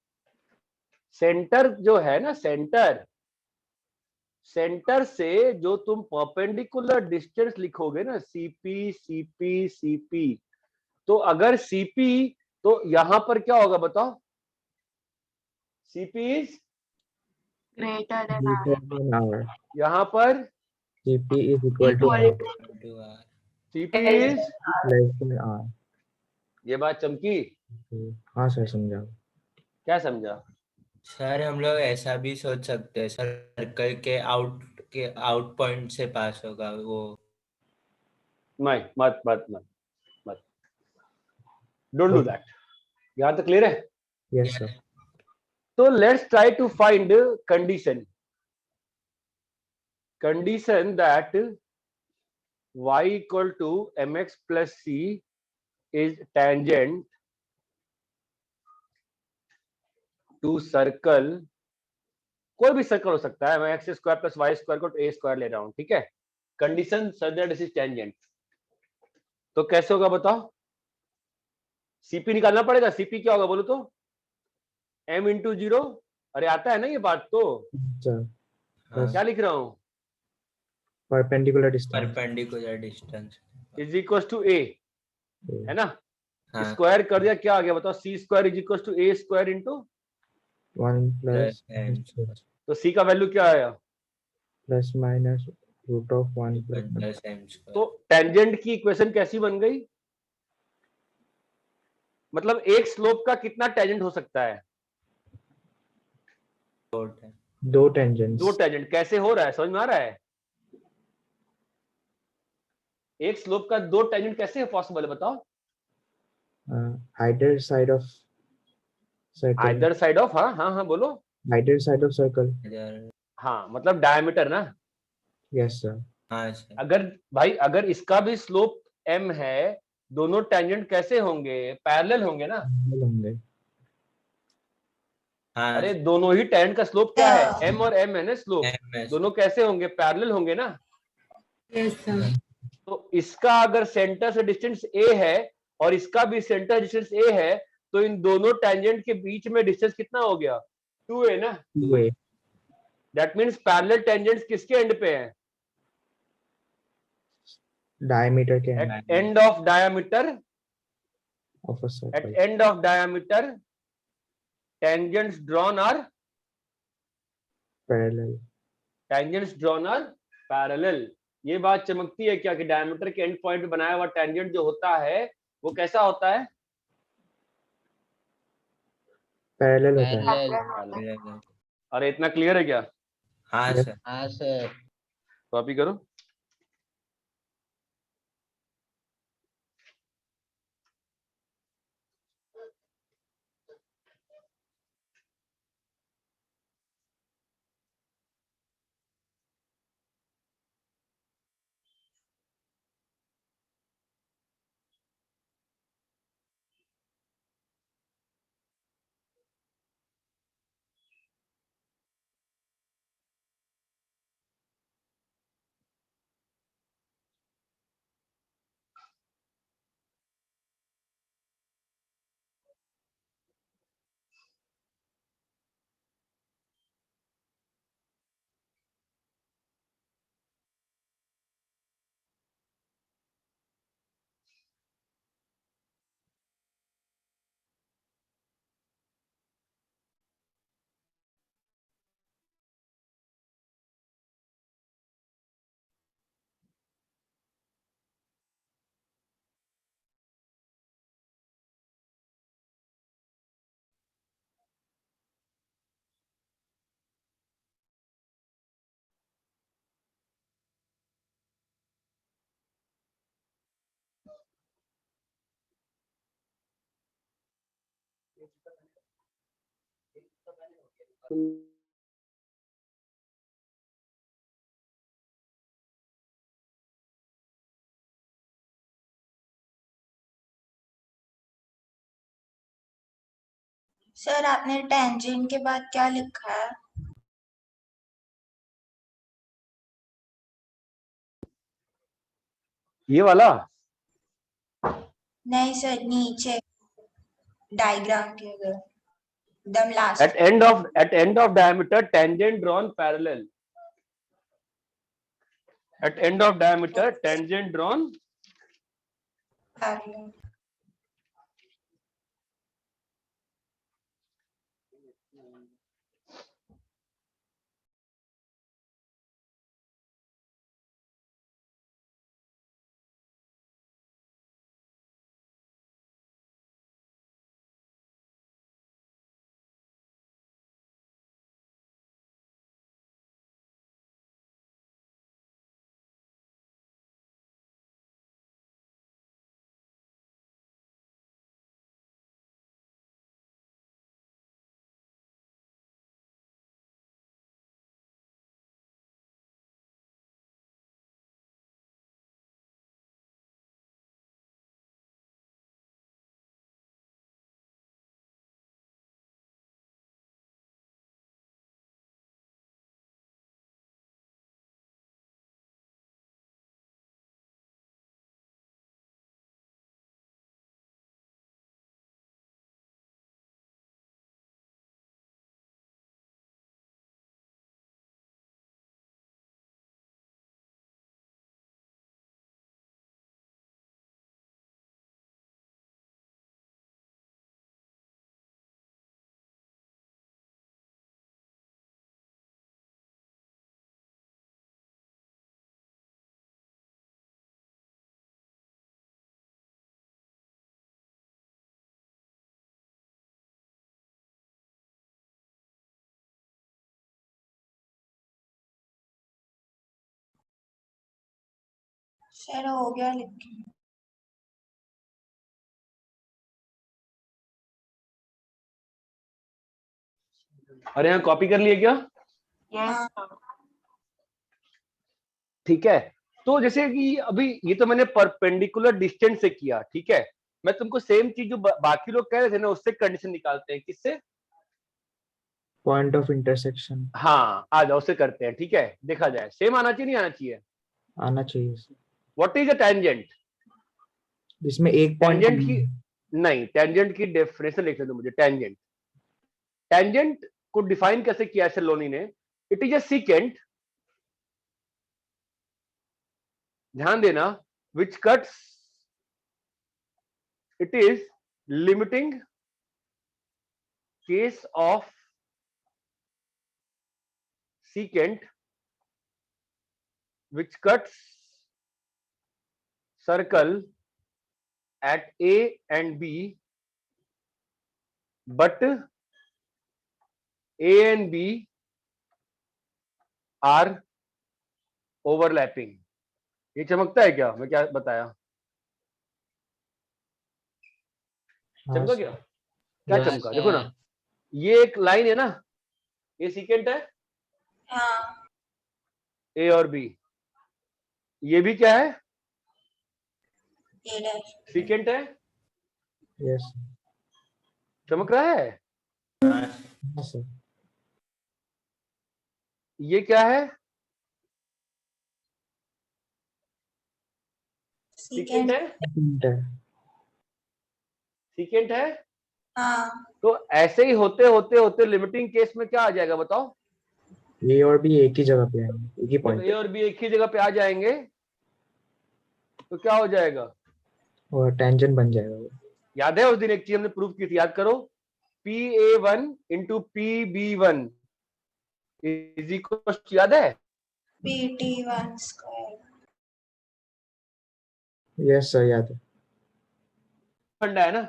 सेंटर जो है ना, सेंटर, सेंटर से जो तुम परपेंडिकुलर डिस्टेंस लिखोगे ना, सीपी सीपी सीपी, तो अगर सीपी, तो यहां पर क्या होगा बताओ? CP is greater than Greater r. than r. यहां पर CP is equal to r. CP is Less than r. ये बात चमकी? हाँ सर समझा। क्या समझा? सर हम लोग ऐसा भी सोच सकते हैं, सर्कल के आउट पॉइंट से पास होगा वो। नहीं, मत मत मत मत, डोंट डू दैट। यहां तक क्लियर है? Yes sir. तो let's try to find condition that y equal to mx plus c is tangent to circle। कोई भी सर्कल हो सकता है, मैं x square plus Y square को ए स्क्वायर ले रहा हूं, ठीक है। Condition such that this is tangent. तो कैसे होगा बताओ? सीपी निकालना पड़ेगा। सीपी क्या होगा बोलो तो? m into 0। अरे आता है ना ये बात तो? Sir, क्या लिख रहा हूं? perpendicular distance perpendicular distance is equal to A, है ना? स्क्वायर कर दिया, क्या आ गया बताओ? C square is equal to A square into 1 plus तो सी का वैल्यू क्या आया? plus minus root of 1 plus plus m square. तो टेंजेंट की इक्वेशन कैसी बन गई? मतलब एक स्लोप का कितना टेंजेंट हो सकता है? दो tangents. दो टेंजेंट। कैसे हो रहा है, समझ में आ रहा है? एक स्लोप का दो टेंजेंट कैसे पॉसिबल है बताओ? Either side of circle. Either side of, हाँ हाँ हाँ बोलो। Either side of circle. हाँ मतलब डायमीटर ना। Yes sir. हाँ सर। अगर भाई अगर इसका भी स्लोप m है, दोनों टेंजेंट कैसे होंगे? पैरेलल होंगे ना। Parallel होंगे। हाँ अरे दोनों ही टेंजेंट का स्लोप क्या है? m और m है ना स्लोप, MS दोनों कैसे होंगे? पैरेलल होंगे ना। Yes sir. तो इसका अगर सेंटर से डिस्टेंस a है और इसका भी सेंटर डिस्टेंस a है, तो इन दोनों टेंजेंट के बीच में डिस्टेंस कितना हो गया? 2a ना, 2a that means parallel tangents किसके एंड पे है? diameter के at end of diameter, of a at circle. end of diameter tangents drawn are Parallel. tangents drawn are parallel. ये बात चमकती है क्या कि डायमीटर के एंड पॉइंट पे बनाया हुआ टेंजेंट जो होता है वो कैसा होता है? Parallel होता है. Parallel. अरे इतना क्लियर है क्या? हाँ Yes. सर। हाँ सर। कॉपी करो। सर आपने टेंजेंट के बाद क्या लिखा है? ये वाला नहीं सर, नीचे डायग्राम के अगर एकदम last at end of diameter tangent drawn parallel. At end of diameter tangent drawn parallel. Sir हो गया लिख के। अरे यहाँ कॉपी कर लिए क्या? यस ठीक है, तो जैसे कि अभी ये तो मैंने परपेंडिकुलर डिस्टेंस से किया, ठीक है। मैं तुमको सेम चीज जो बाकी लोग कह रहे थे ना उससे कंडीशन निकालते हैं। किससे? Point of intersection. हाँ आ जाओ, उससे करते हैं। ठीक है, देखा जाए सेम आना चाहिए नहीं आना चाहिए? आना चाहिए. What is a tangent? जिसमें एक पॉइंट टेंजेंट की नहीं, टेंजेंट की डेफिनेशन लिख दो मुझे। टेंजेंट को डिफाइन कैसे किया है सेलोनी ने? इट इज ए सीकेंट, ध्यान देना, विच cuts, it is limiting case of secant which cuts circle at A and B, but A and B are overlapping. ये चमकता है क्या? मैं क्या बताया? चमका क्या? क्या Yes, चमका? देखो ना, ये एक लाइन है ना, ये सीकेंट है, हाँ, ए और बी, ये भी क्या है? A dash. सीकेंट है, यस चमक रहा है। हाँ सर ये क्या है? Secant Secant. है, सेकंड है सीकेंट है। हाँ, तो ऐसे ही होते होते होते लिमिटिंग केस में क्या आ जाएगा बताओ? ए और बी एक ही जगह पे आएंगे, एक ही जब पॉइंट ए और बी एक ही जगह पे आ जाएंगे तो क्या हो जाएगा? और टेंजेंट बन जाएगा वो। याद है उस दिन एक चीज हमने प्रूव की थी, याद करो, PA1 into PB1 is equal, याद है? PT1 square. यस सर याद है। फंडा है ना।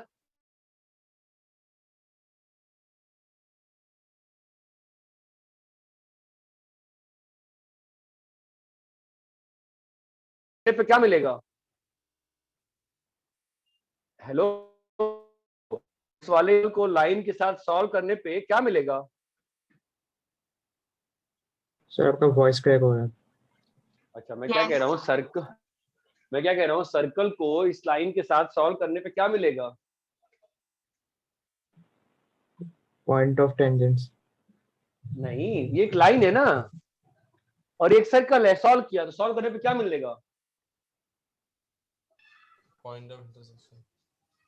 पे क्या मिलेगा? हेलो, इस वाले को लाइन के साथ सॉल्व करने पे क्या मिलेगा? सर आपका वॉइस क्रैक हो रहा है। अच्छा, मैं क्या कह रहा हूँ, सर्कल को इस लाइन के साथ सॉल्व करने पे क्या मिलेगा? Point of tangents. नहीं, ये एक लाइन है ना और एक सर्कल है, सॉल्व किया तो सॉल्व करने पे क्या मिलेगा? Point of intersection.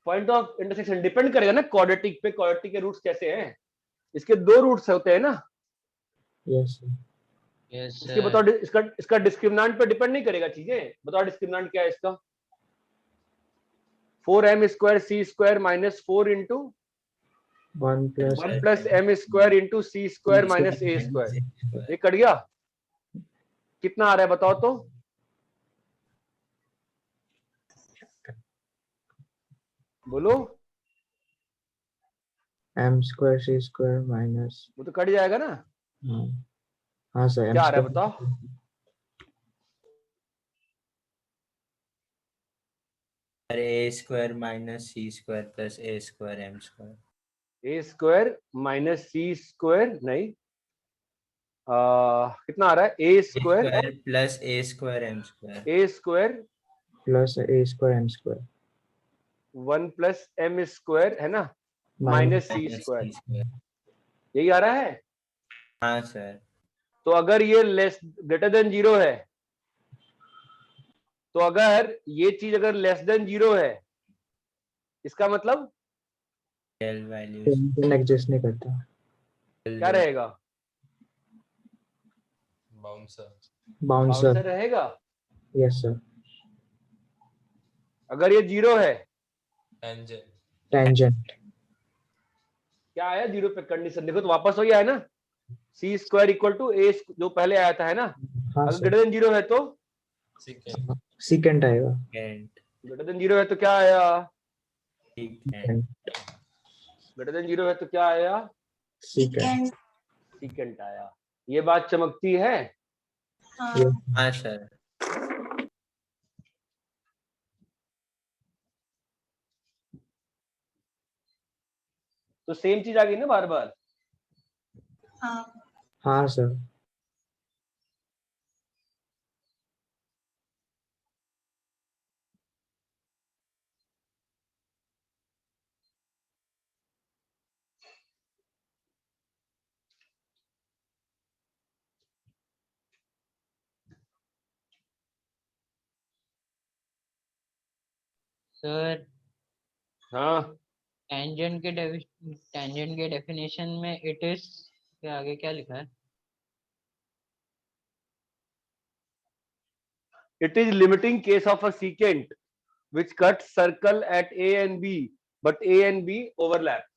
Point of intersection depend करेगा ना क्वाड्रेटिक पे, क्वाड्रेटिक के रूट्स कैसे हैं? इसके दो रूट्स होते हैं ना। यस yes, इसके बताओ, इसका डिस्क्रिमिनेंट पे डिपेंड नहीं करेगा चीजें। बताओ डिस्क्रिमिनेंट क्या है इसका? 4m square C square minus 4 into 1 plus m square into C square minus A square. ये कट गया, कितना आ रहा है बताओ तो? बोलो। m square c square minus, वो तो कट जाएगा ना। हाँ सर क्या आ रहा है बताओ? A square minus C square plus A square M square. A square minus C square नहीं, कितना आ रहा है? A square plus A square M square. A square plus a square m square 1 plus m square है ना, minus C square, यही आ रहा है। हाँ सर। तो अगर ये लेस ग्रेटर देन 0 है, तो अगर ये चीज अगर लेस देन 0 है, इसका मतलब वैल्यू एग्जिस्ट नहीं करता। क्या रहेगा? बाउंसर। बाउंसर रहेगा। Yes sir. अगर ये 0 है, टेंजेंट। टेंजेंट क्या आया 0 पे? कंडीशन देखो तो वापस हो गया है ना, सी स्क्वायर इक्वल टू ए जो पहले आया था, है ना। हाँ अगर सर ग्रेटर देन 0 है तो सेकंड। सीकेंट आएगा। ग्रेटर देन 0 है तो क्या आया? Secant. ग्रेटर देन 0 है तो क्या आया? Secant. सीकेंट आया। ये बात चमकती है। हाँ, हाँ सर। तो सेम चीज आ गई ना बार बार। हाँ, हाँ सर। सर हाँ, टेंजेंट के डेफिनेशन में इट इज इसके आगे क्या लिखा है? It is limiting case of a secant which cuts circle at A and B, but A and B overlap.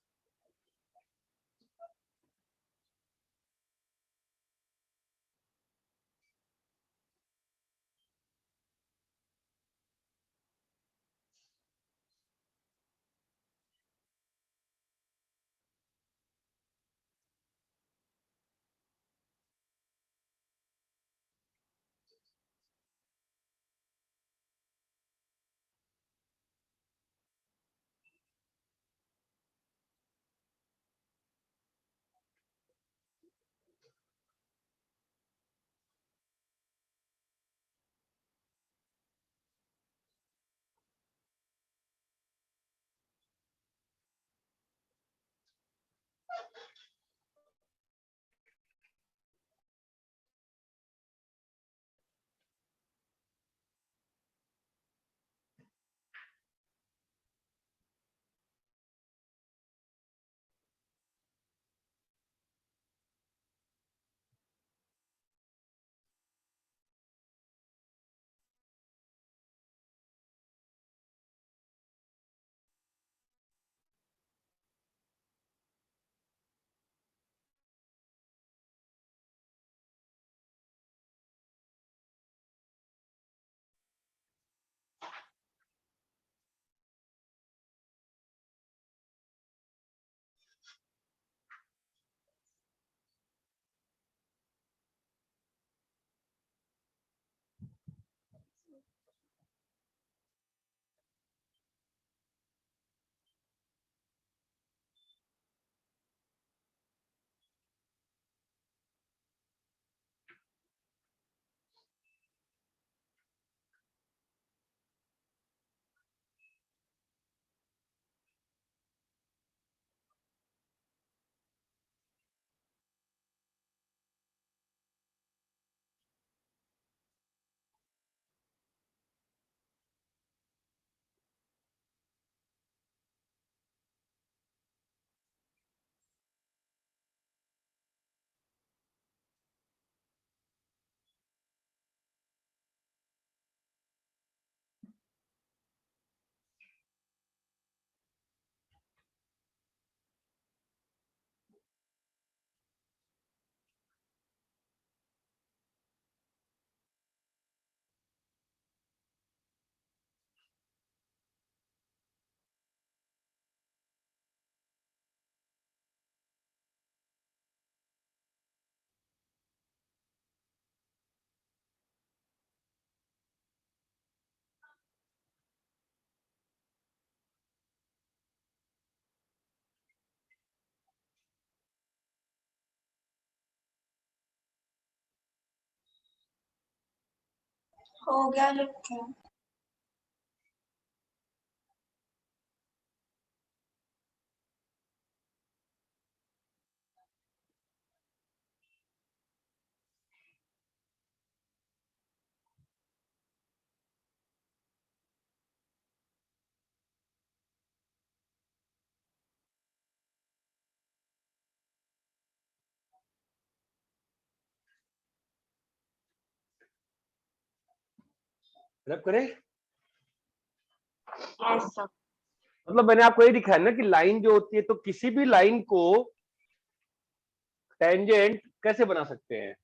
हो गया लिखा। रब करे। Yes sir. मतलब मैंने आपको ये दिखाया ना कि लाइन जो होती है, तो किसी भी लाइन को टेंजेंट कैसे बना सकते हैं?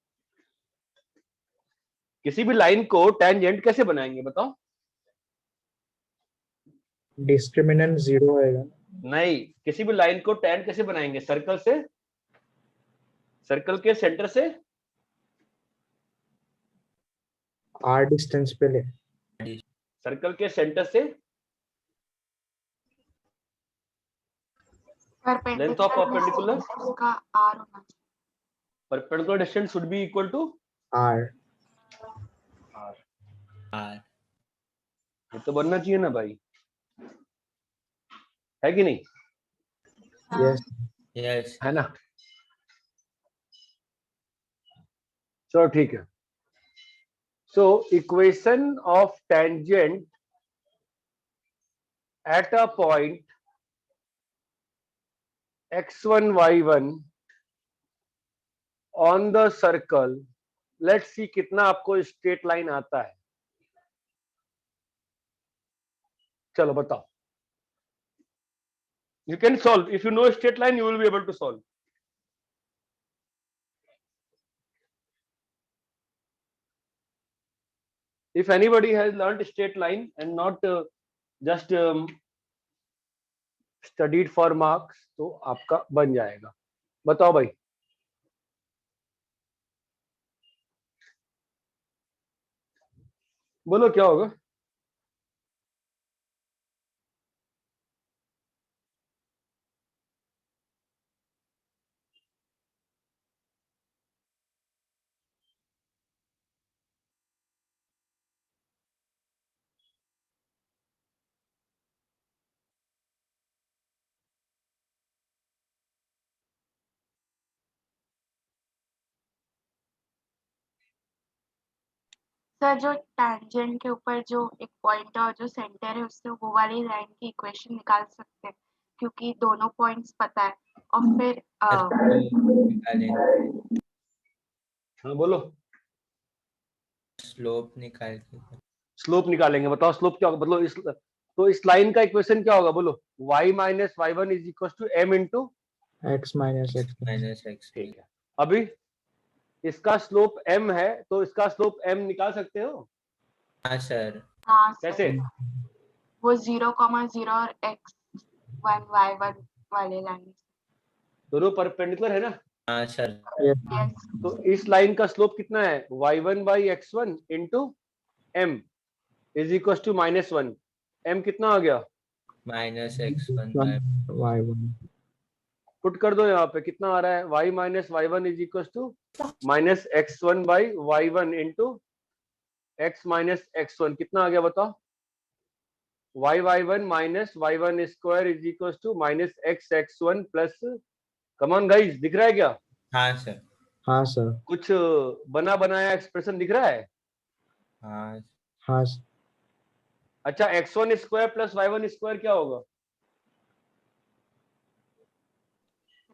किसी भी लाइन को टेंजेंट कैसे बनाएंगे बताओ? डिस्क्रिमिनेंट 0 आएगा। नहीं, किसी भी लाइन को टेन कैसे बनाएंगे? सर्कल से, सर्कल के सेंटर से r डिस्टेंस पे ले। सर्कल के सेंटर से लेंथ ऑफ परपेंडिकुलर, उसका आर होना चाहिए। Perpendicular distance should be equal to r। ये तो बनना चाहिए ना भाई, है कि नहीं? यस। यस है ना? चलो ठीक है। So equation of tangent at a point x1 y1 on the circle let's see कितना आपको स्ट्रेट लाइन आता है। चलो बताओ। You can solve. If you know a straight line, you will be able to solve. If anybody has learned a straight line and not just studied for marks, तो आपका बन जाएगा। बताओ भाई। बोलो क्या होगा? सर जो टैंजेंट के ऊपर जो एक पॉइंट और जो सेंटर है उससे वो वाली लाइन की इक्वेशन निकाल सकते हैं क्योंकि दोनों पॉइंट्स पता है और फिर हाँ बोलो। स्लोप निकाल के स्लोप निकालेंगे। बताओ स्लोप क्या होगा? मतलब इस लाइन का इक्वेशन क्या होगा? बोलो। y minus y1 is equal to m into x minus x। ठीक है। अभी इसका स्लोप m है तो इसका स्लोप m निकाल सकते हो? हाँ सर। हाँ कैसे? वो 0,0 और x1 y1 वाले लाइन दोनों परपेंडिकुलर है ना? हाँ सर। तो इस लाइन का स्लोप कितना है? y1 by x1 into m is equal to -1। m कितना आ गया? -x1 y1 पुट कर दो यहाँ पे। कितना आ रहा है? y minus y1 is equal to -x1 by y1 into x minus x1। कितना आ गया बताओ? y1 minus y1 square is equal to -x(x1) plus. Come on guys, दिख रहा है क्या? हाँ सर। हाँ सर। कुछ बना बनाया एक्सप्रेशन दिख रहा है? हाँ हाँ। अच्छा, x1 square plus y1 square क्या होगा?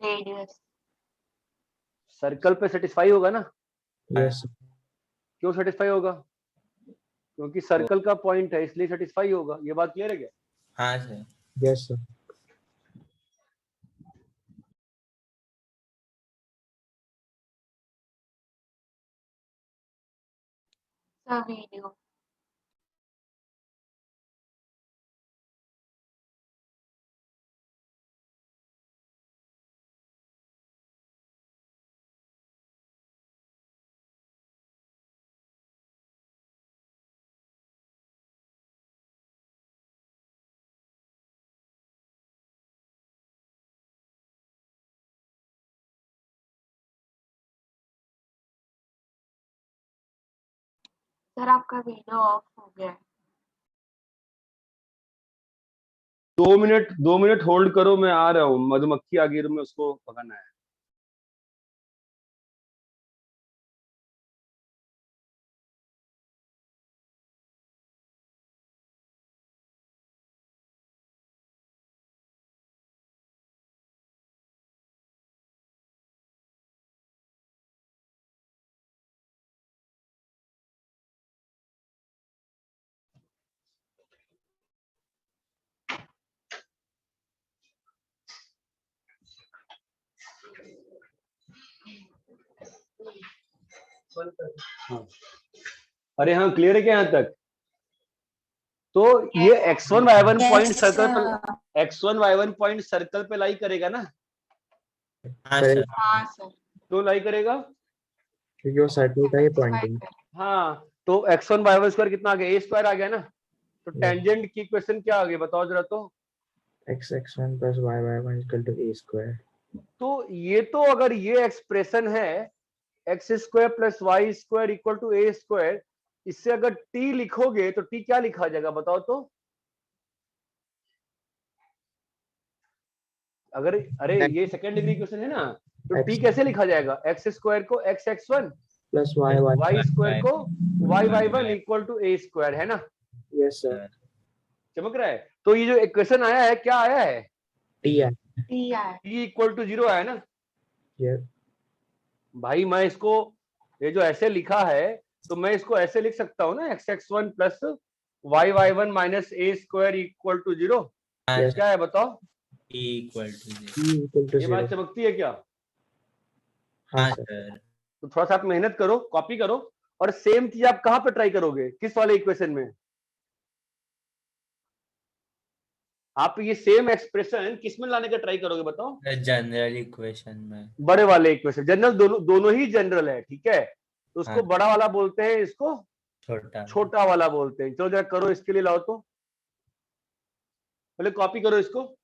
रेडियस। सर्कल पे सेटिस्फाई होगा ना? यस। क्यों सेटिस्फाई होगा? क्योंकि सर्कल का पॉइंट है इसलिए सेटिस्फाई होगा। ये बात क्लियर है क्या? हाँ sir. Yes sir. Sir video. Sir आपका वीडियो ऑफ हो गया है। 2 मिनट होल्ड करो, मैं आ रहा हूँ। मधुमक्खी आ गई रूम में, उसको पकड़ना है। हाँ। अरे हाँ, क्लियर है क्या यहाँ तक? तो ये x1 y1 पॉइंट सर्कल पे, x1 y1 पॉइंट सर्कल पे लाई करेगा ना? हाँ सर। हाँ सर। क्यों लाई करेगा? क्योंकि वो सर्कल का ही पॉइंट है। हाँ, तो x1 y1 स्क्वायर कितना आ गया? a स्क्वायर आ गया ना? तो टेंजेंट की इक्वेशन क्या आ गई बताओ जरा तो? x(x1 + y(y1) = a square. तो ये तो अगर ये एक्सप्रेशन है x square plus Y square equal to a square, इससे अगर t लिखोगे तो t क्या लिखा जाएगा बताओ तो? अगर अरे ये सेकंड डिग्री इक्वेशन है ना, तो t कैसे लिखा जाएगा? x स्क्वायर को x(x1) प्लस y स्क्वायर को y(y1) equal to a square, है ना? Yes sir. चमक रहा है? तो ये जो इक्वेशन आया है, क्या आया है? t है। t इक्वल टू 0 आया ना? यस। भाई मैं इसको, ये जो ऐसे लिखा है तो मैं इसको ऐसे लिख सकता हूँ ना, x(x1 plus y(y1 minus a square equal to 0)। Yes. क्या है बताओ? E equal to 0. E equal to ये 0. बात चमकती है क्या? हाँ हाँ सर. सर. तो थोड़ा सा आप मेहनत करो, कॉपी करो, और सेम चीज आप कहाँ पे ट्राई करोगे, किस वाले इक्वेशन में? आप ये सेम एक्सप्रेशन किस में लाने का ट्राई करोगे बताओ? जनरल इक्वेशन में. बड़े वाले इक्वेशन, जनरल, दोनों ही जनरल है, ठीक है, तो उसको हाँ. बड़ा वाला बोलते हैं, इसको छोटा. छोटा वाला बोलते हैं। चलो जरा करो, इसके लिए लाओ, तो पहले कॉपी करो इसको।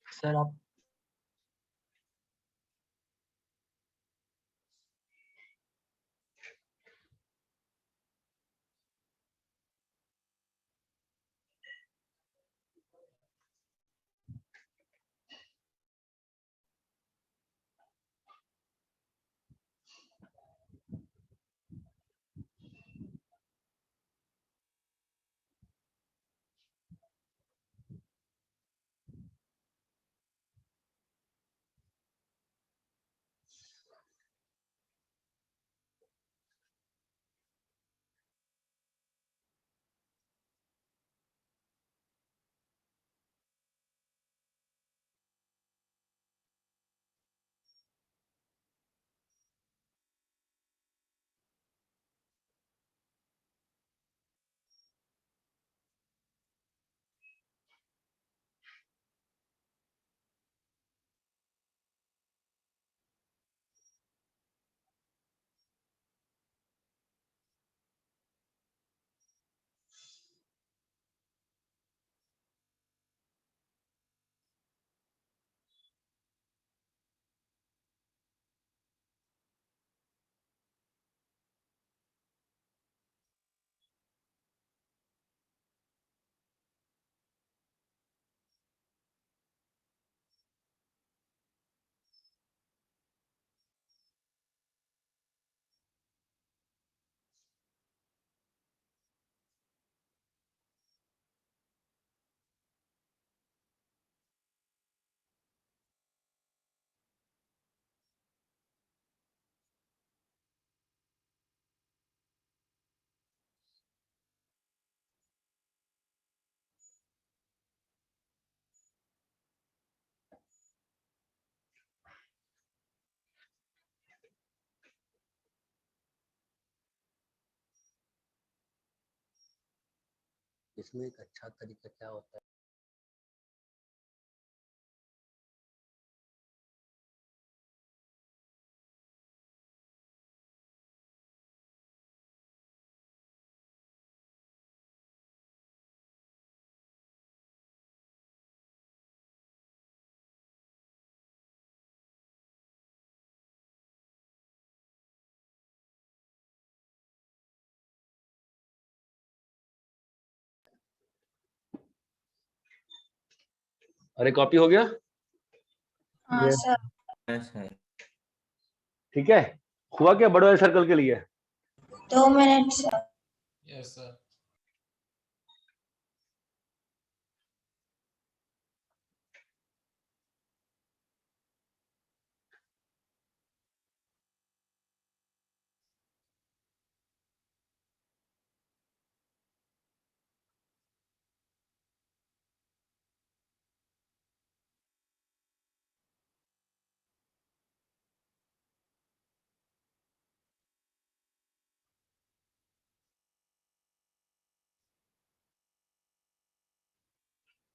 सर आप इसमें एक अच्छा तरीका क्या होता है? अरे कॉपी हो गया? हाँ Yes. सर। हाँ सर। ठीक है, हुआ क्या बड़े वाले सर्कल के लिए? 2 मिनट सर। Yes, sir.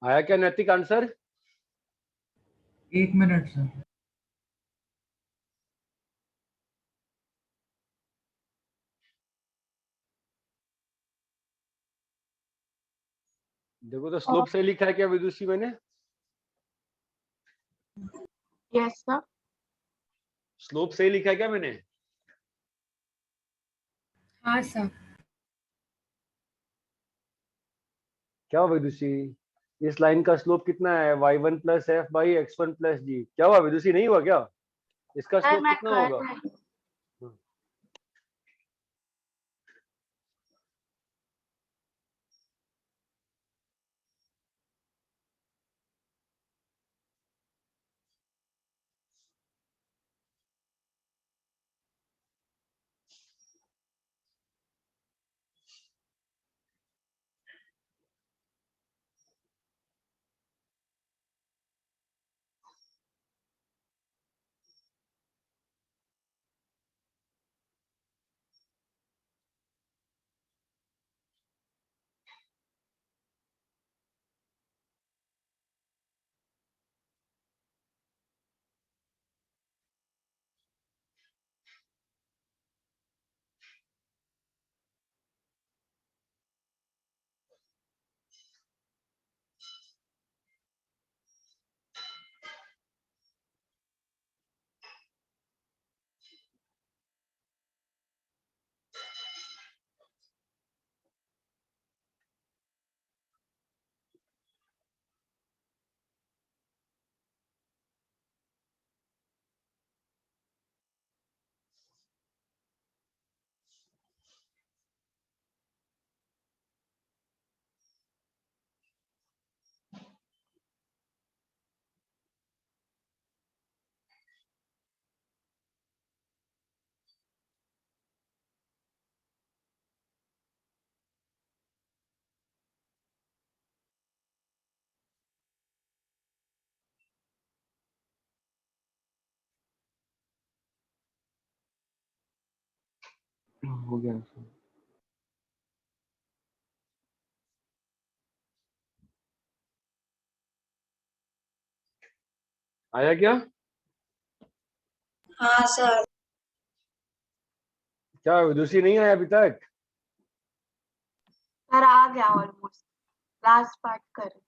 आया क्या नैतिक आंसर? 1 minute sir. देखो तो स्लोप सही लिखा है क्या विदुषी मैंने? Yes sir. स्लोप सही लिखा है क्या मैंने? हाँ सर। क्या हुआ विदुषी? इस लाइन का स्लोप कितना है? y1 plus F by x1 plus G. क्या हुआ विदुषी, नहीं हुआ क्या? इसका सर स्लोप मैं कितना कर होगा? रही हूँ। हो गया। आया क्या? हाँ सर। क्या विदुषी नहीं आया अभी तक? सर आ गया ऑलमोस्ट। लास्ट पार्ट कर।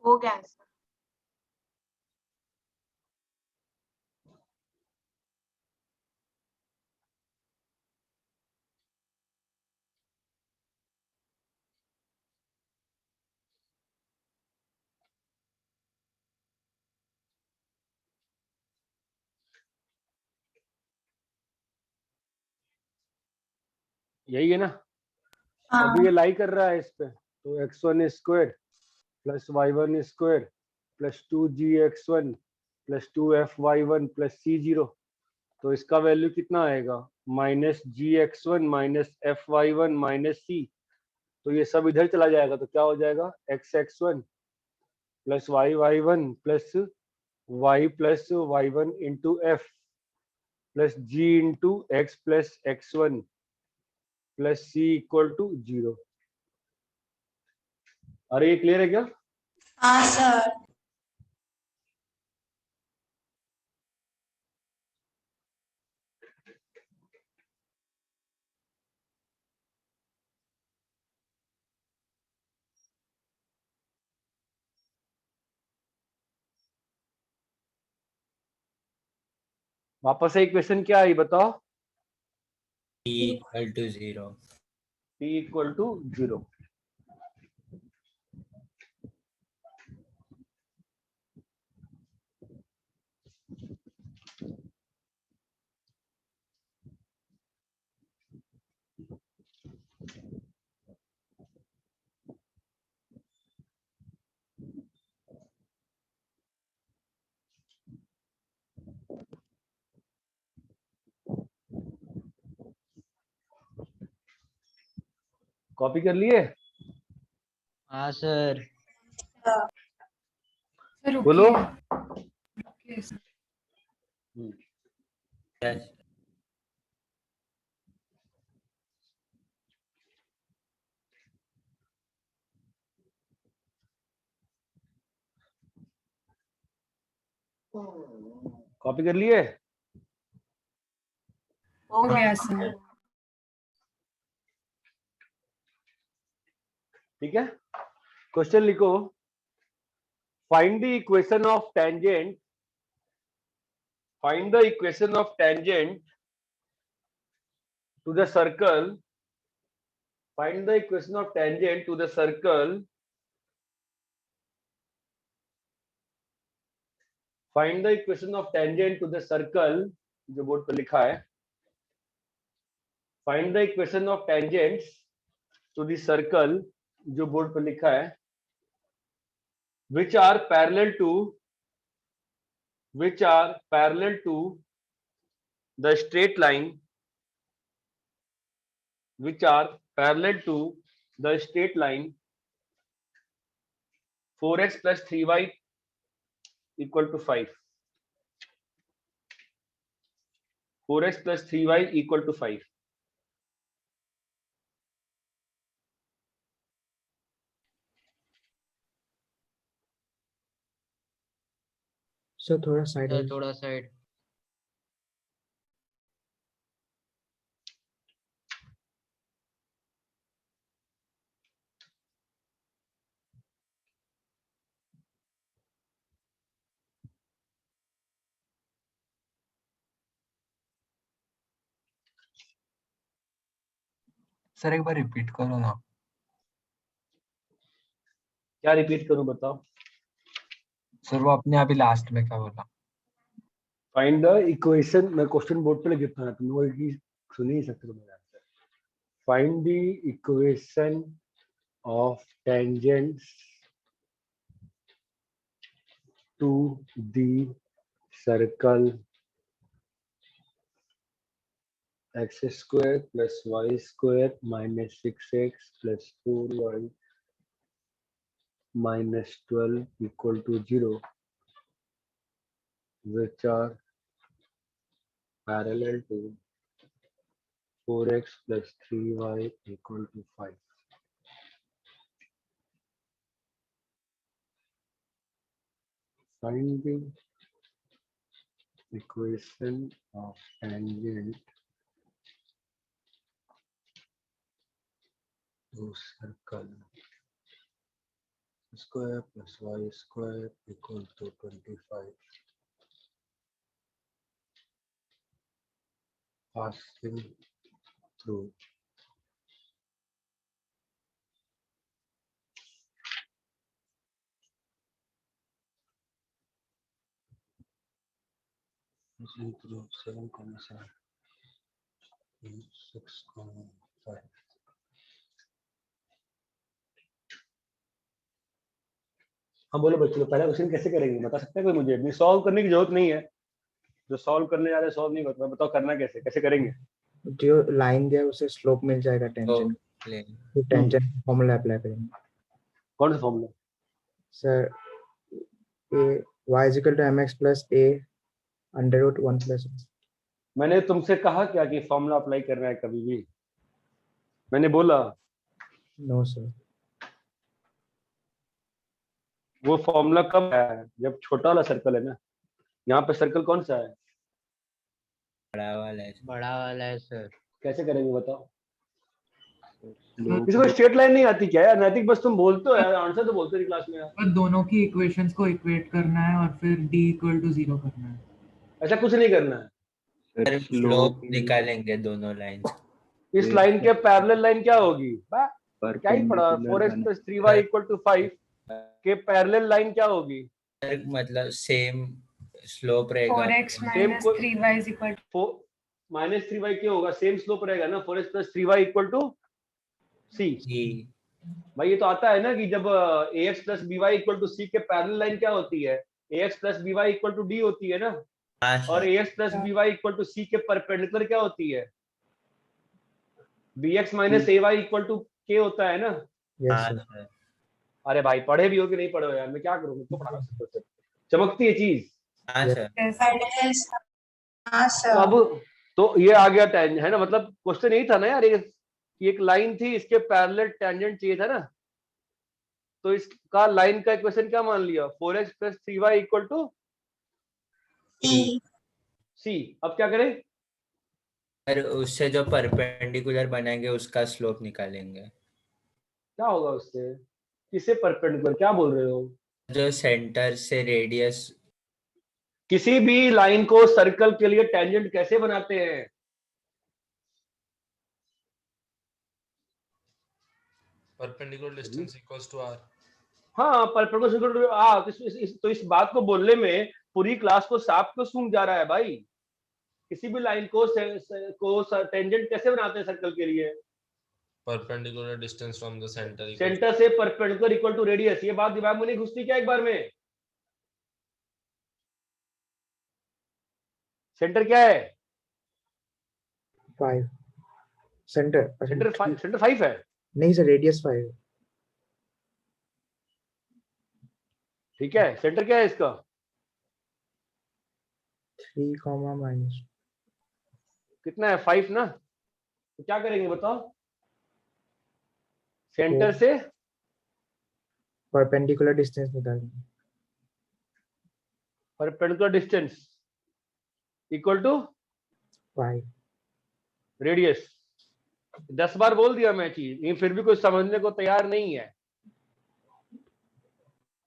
हो गया सर। यही है ना? हाँ अभी ये लाई कर रहा है इस पे, तो x1 square plus y1 square plus 2gx1 plus 2fy1 plus c0। तो इसका वैल्यू कितना आएगा, minus gx1 minus fy1 minus c। तो ये सब इधर चला जाएगा तो क्या हो जाएगा, xx1 plus y1 plus y plus y1 into f plus g into x plus x1 plus c equal to 0। अरे ये क्लियर है क्या? हाँ सर। वापस से इक्वेशन क्या आई बताओ? T equal to 0. t equal to 0। Copy कर लिए? हाँ सर। सर बोलो। Okay sir. Yes. कॉपी कर लिए? हो गया सर। ठीक है, क्वेश्चन लिखो। Find the equation of tangent, find the equation of tangent to the circle, find the equation of tangent to the circle, find the equation of tangent to the circle, जो board पर लिखा है, find the equation of tangents to the circle, जो board पर लिखा है, which are parallel to, which are parallel to the straight line, which are parallel to the straight line 4x plus 3y equal to 5, 4x plus 3y equal to 5। Sir थोड़ा side sir थोड़ा side. Sir एक बार repeat करो ना। क्या repeat करूं बताओ? Sir वो आपने अभी लास्ट में क्या बोला? फाइंड द इक्वेशन, मैं क्वेश्चन बोर्ड पे लिख देता हूं, तुम लोग की सुन ही सकते हो मेरा answer. Find the equation of tangents to the circle x square plus y square minus 6x plus 4y minus 12 equal to 0, which are parallel to 4x plus 3y equal to 5. Find the equation of tangent to circle square plus y square equal to 25. Passing through passing through 7,7 and 6,5. हाँ बोलो बच्चों, पहला question कैसे करेंगे बता सकते हैं कोई मुझे? नहीं सॉल्व करने की जरूरत नहीं है, जो सॉल्व करने जा रहे हैं सॉल्व नहीं करते, बताओ करना कैसे, कैसे करेंगे? जो लाइन दिया है उसे स्लोप मिल जाएगा तो टेंजेंट, प्लेन तो टेंजेंट फॉर्मूला अप्लाई करेंगे कौन सा formula? Sir. a y is equal to mx plus a under root 1 plus. मैंने तुमसे कहा क्या कि फॉर्मूला अप्लाई करना है कभी भी? मैंने बोला? No sir. वो फॉर्मूला कब है? जब छोटा वाला सर्कल है ना। यहाँ पे सर्कल कौन सा है? बड़ा वाला है। बड़ा वाला है सर। कैसे करेंगे बताओ? स्लोप किसी को स्ट्रेट लाइन नहीं आती क्या यार? नैतिक बस तुम बोलते हो यार, आंसर तो बोलते नहीं क्लास में यार। पर दोनों की इक्वेशंस को इक्वेट करना है और फिर d इक्वल टू 0 करना है। ऐसा कुछ नहीं करना है। सर स्लोप निकालेंगे दोनों लाइंस। इस लाइन के पैरेलल लाइन क्या होगी? क्या ही पढ़ा, 4x परपेंडिकुलर + 3y = 5 के पैरेलल लाइन क्या होगी? सर मतलब सेम स्लोप रहेगा। 4x same minus 3y is equal to -3y क्यों होगा? सेम स्लोप रहेगा ना, 4x + 3y = c। भाई ये तो आता है ना कि जब ax + by = c के पैरेलल लाइन क्या होती है? ax + by = d होती है ना। और ax + by = c के परपेंडिकुलर क्या होती है? bx - ay = k होता है ना। Yes sir. अरे भाई पढ़े भी हो कि नहीं पढ़े हो यार, मैं क्या करूँ, मुझको पढ़ाना सबको चमकती है चीज। हाँ सर। हाँ तो सर। अब तो ये आ गया टेंजेंट है ना, मतलब क्वेश्चन यही था ना यार, एक लाइन थी, इसके पैरेलल टेंजेंट चाहिए था ना। तो इसका लाइन का इक्वेशन क्या मान लिया? 4x + 3y = c। अब क्या करें? सर उससे जो परपेंडिकुलर बनाएंगे उसका स्लोप निकालेंगे। क्या होगा उससे? किसे परपेंडिकुलर क्या बोल रहे हो? जो सेंटर से रेडियस। किसी भी लाइन को सर्कल के लिए टेंजेंट कैसे बनाते हैं? Perpendicular distance equals to r। हाँ परपेंडिकुलर तो इस बात को बोलने में पूरी क्लास को सांप क्यों सूंघ जा रहा है भाई? किसी भी लाइन को टेंजेंट कैसे बनाते हैं सर्कल के लिए? Perpendicular distance from the centre centre से परपेंडिकुलर इक्वल टू रेडियस। ये बात दिमाग में नहीं घुसती क्या एक बार में? सेंटर क्या है? 5 सेंटर। सेंटर 5 है। नहीं सर, रेडियस 5 है। ठीक है, सेंटर क्या है इसका? 3, माइनस कितना है? 5 ना। तो क्या करेंगे बताओ? सेंटर से परपेंडिकुलर डिस्टेंस निकालेंगे। Perpendicular distance equal to 5 radius. 10 बार बोल दिया मैं चीज, ये फिर भी कोई समझने को तैयार नहीं है।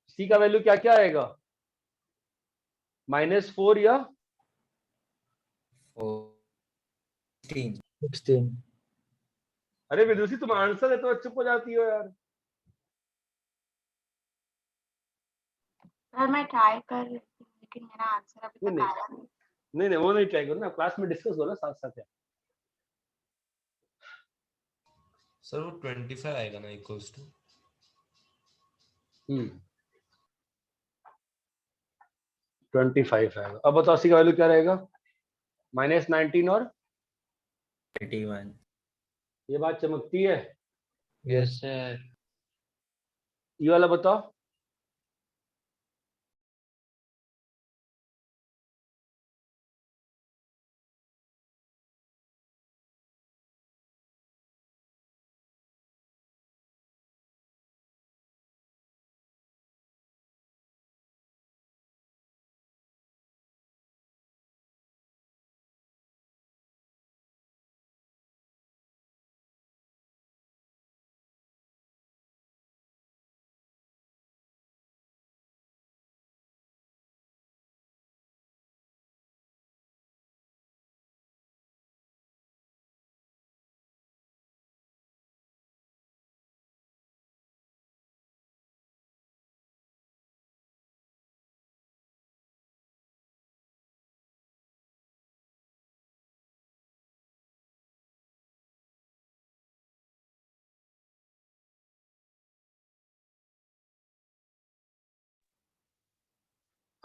सी का वैल्यू क्या क्या आएगा? -4 या 16। अरे विदुषी तुम आंसर है तो चुप हो जाती हो यार। सर मैं ट्राई कर रही थी लेकिन मेरा आंसर अभी तक आया नहीं। नहीं वो नहीं ट्राई करो ना, क्लास में डिस्कस करो ना साथ साथ यार। सर वो 25 आएगा ना इक्वल्स टू। 25 आएगा। अब बताओ सी का वैल्यू क्या रहेगा? -19 और 31। ये बात चमकती है। Yes sir. ये वाला बताओ।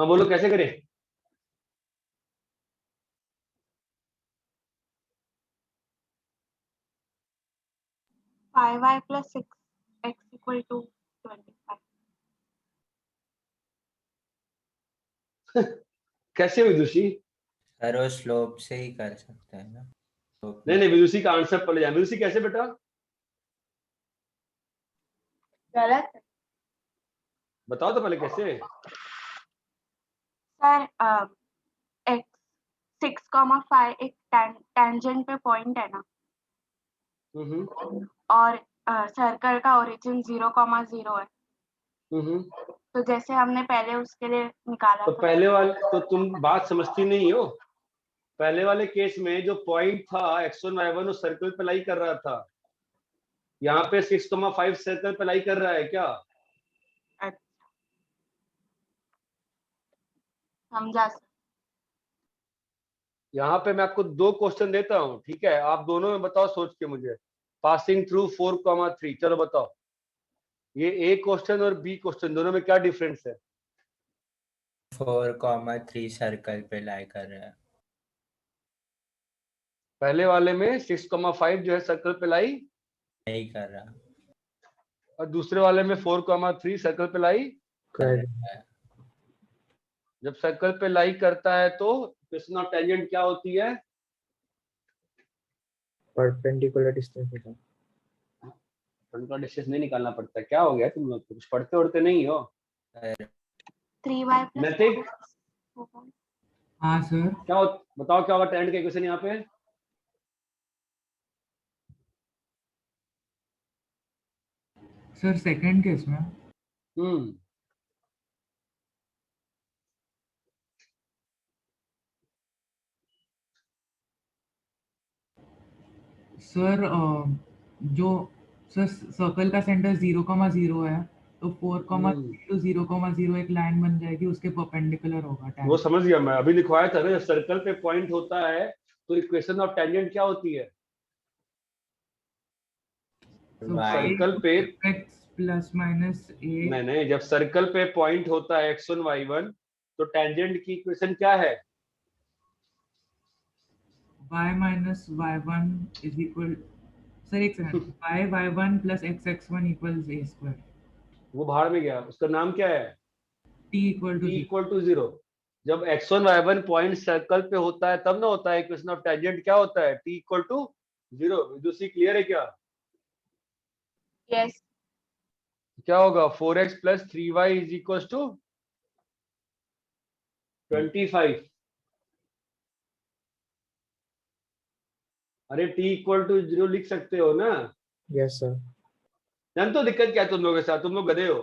हाँ बोलो कैसे करें? Five Y plus six X equal to 25। कैसे विदुषी? सर वो स्लोप से ही कर सकते हैं ना? नहीं नहीं, विदुषी का आंसर पढ़ जाए। विदुषी कैसे बेटा? गलत है बताओ तो पहले कैसे। सर। एक्स 6,5 एक टेंजेंट पे पॉइंट है ना, और सर्कल का ओरिजिन 0,0 है। तो जैसे हमने पहले उसके लिए निकाला तो था, पहले वाले तो तुम बात समझती नहीं हो। पहले वाले केस में जो पॉइंट था x1 y1 वो सर्कल पे लाई कर रहा था। यहाँ पे 6,5 सर्कल पे लाई कर रहा है क्या? समझा सर। यहाँ पे मैं आपको 2 क्वेश्चन देता हूँ, ठीक है? आप दोनों में बताओ सोच के मुझे। पासिंग थ्रू 4,3, चलो बताओ ये ए क्वेश्चन और बी क्वेश्चन दोनों में क्या डिफरेंस है? 4,3 सर्कल पे लाई कर रहा है। पहले वाले में 6,5 जो है सर्कल पे लाई नहीं कर रहा, और दूसरे वाले में 4,3 सर्कल पे लाई कर रहा है। जब सर्कल पे लाई करता है तो इक्वेशन ऑफ टेंजेंट क्या होती है? परपेंडिकुलर डिस्टेंस होता है। फ्रंट का डिस्टेंस नहीं निकालना पड़ता। क्या हो गया तुम लोग, कुछ पढ़ते उड़ते नहीं हो? 3y प्लस नैतिक हाँ सर। क्या बताओ क्या होगा टेंजेंट का इक्वेशन यहाँ पे? सर सेकंड केस में सर जो सर सर्कल का सेंटर 0,0 है, तो 4,3 to 0,0 एक लाइन बन जाएगी, उसके परपेंडिकुलर होगा। वो समझ गया मैं, अभी लिखवाया था ना। सर्कल पे पॉइंट होता है तो इक्वेशन ऑफ टेंजेंट क्या होती है? सर्कल पे x प्लस माइनस a। नहीं, जब सर्कल पे पॉइंट होता है x1 y1 तो टेंजेंट की इक्वेशन क्या है? y minus y1 is equal, sir एक second, y1 plus x1 equals a square. वो बाहर में गया, उसका नाम क्या है? t equal to 0। जब x1 y1 पॉइंट सर्कल पे होता है तब ना होता है इक्वेशन ऑफ टेंजेंट क्या होता है? t equal to 0। दूसरी क्लियर है क्या? यस। क्या होगा? 4x plus 3y is equal to 25। अरे t इक्वल टू 0 लिख सकते हो ना? Yes sir. जान तो दिक्कत क्या है तुम लोगों के साथ? तुम लोग गधे हो,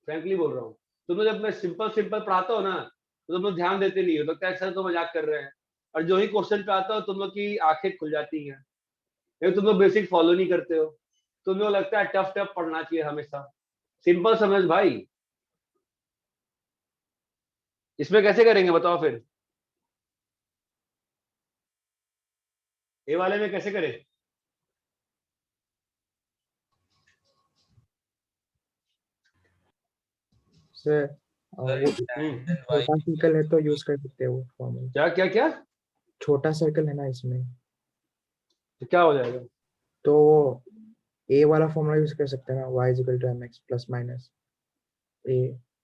फ्रैंकली बोल रहा हूँ। तुम लोग जब मैं सिंपल पढ़ाता हो ना तो तुम लोग ध्यान देते नहीं हो, लगता है सर तो मजाक कर रहे हैं। और जो ही क्वेश्चन पे आता हो तुम लोग की आंखें खुल जाती हैं, या तुम लोग बेसिक फॉलो नहीं करते हो। तुम लोग लगता है टफ पढ़ना चाहिए हमेशा। सिंपल समझ भाई। इसमें कैसे करेंगे बताओ फिर? ए वाले में कैसे करें? सर छोटा सर्कल है तो यूज कर सकते हैं वो फॉर्मूला। क्या छोटा सर्कल है ना इसमें, तो क्या हो जाएगा? तो ए वाला फॉर्मूला यूज कर सकते हैं ना, y equal to mx plus minus a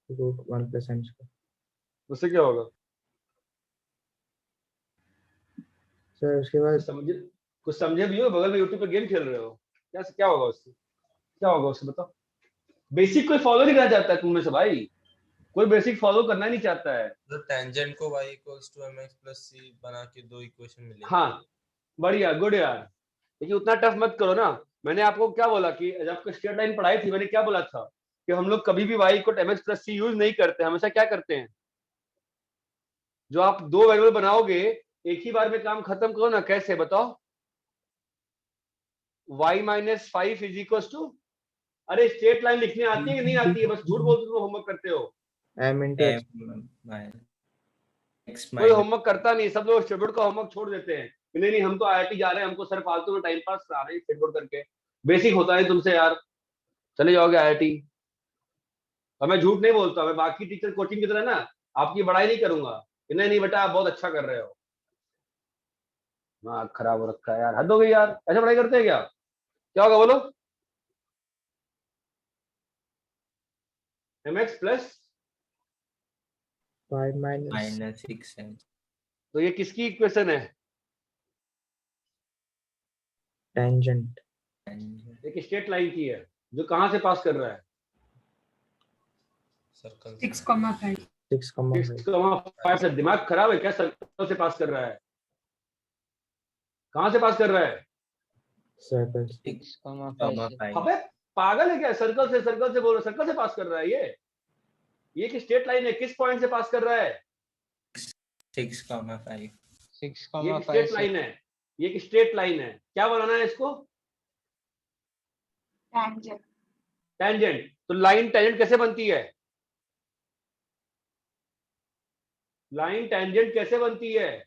root 1 plus m square. उससे क्या होगा सर? उसके बाद कुछ समझे भी हो? बगल में यूट्यूब पे गेम खेल रहे हो क्या होगा उससे? क्या होगा उससे बताओ? बेसिक कोई फॉलो नहीं करना चाहता है तुम में से भाई, कोई बेसिक फॉलो करना नहीं चाहता है। तो टेंजेंट को y equals to mx plus c बना के 2 इक्वेशन मिलेंगे। हाँ बढ़िया, गुड यार। लेकिन उतना टफ मत करो ना। मैंने आपको क्या बोला कि जब आपको स्ट्रेट लाइन पढ़ाई थी, मैंने क्या बोला था कि हम लोग कभी भी y को mx प्लस c यूज नहीं करते। हमेशा क्या करते हैं, जो आप 2 वेरिएबल बनाओगे एक ही बार में काम खत्म करो ना। कैसे बताओ? y minus 5 is equal to, अरे स्ट्रेट लाइन लिखने आती है कि नहीं आती है? बस झूठ बोलते तुम होमवर्क करते हो। m into x। कोई होमवर्क करता नहीं, सब लोग स्टेटबोर्ड का होमवर्क छोड़ देते हैं। नहीं हम तो आईआईटी जा रहे हैं, हमको सर फालतू में टाइम पास करा रहे हैं स्टेटबोर्ड करके। बेसिक होता है तुमसे यार, चले जाओगे आईआईटी। और मैं झूठ नहीं बोलता, मैं बाकी टीचर कोचिंग की तरह ना आपकी बड़ाई नहीं करूंगा, नहीं नहीं बेटा आप बहुत अच्छा कर रहे हो। दिमाग खराब हो रखा है यार, हद हो गई यार, ऐसे पढ़ाई करते हैं क्या? क्या होगा बोलो? mx प्लस 5 minus माइनस 6 है। तो ये किसकी इक्वेशन है? tangent एक स्ट्रेट लाइन की है जो कहां से पास कर रहा है? सर्कल 6,5 6,5 से। दिमाग खराब है क्या? सर्कल से पास कर रहा है? कहां से पास कर रहा है? circle 6,5 अबे पागल है क्या? सर्कल से बोल रहा, सर्कल से पास कर रहा है ये एक स्ट्रेट लाइन है, किस पॉइंट से पास कर रहा है? 6,5 ये एक स्ट्रेट लाइन है, ये एक स्ट्रेट लाइन है, क्या बनाना है इसको? Tangent tangent. तो लाइन टेंजेंट कैसे बनती है? लाइन टेंजेंट कैसे बनती है?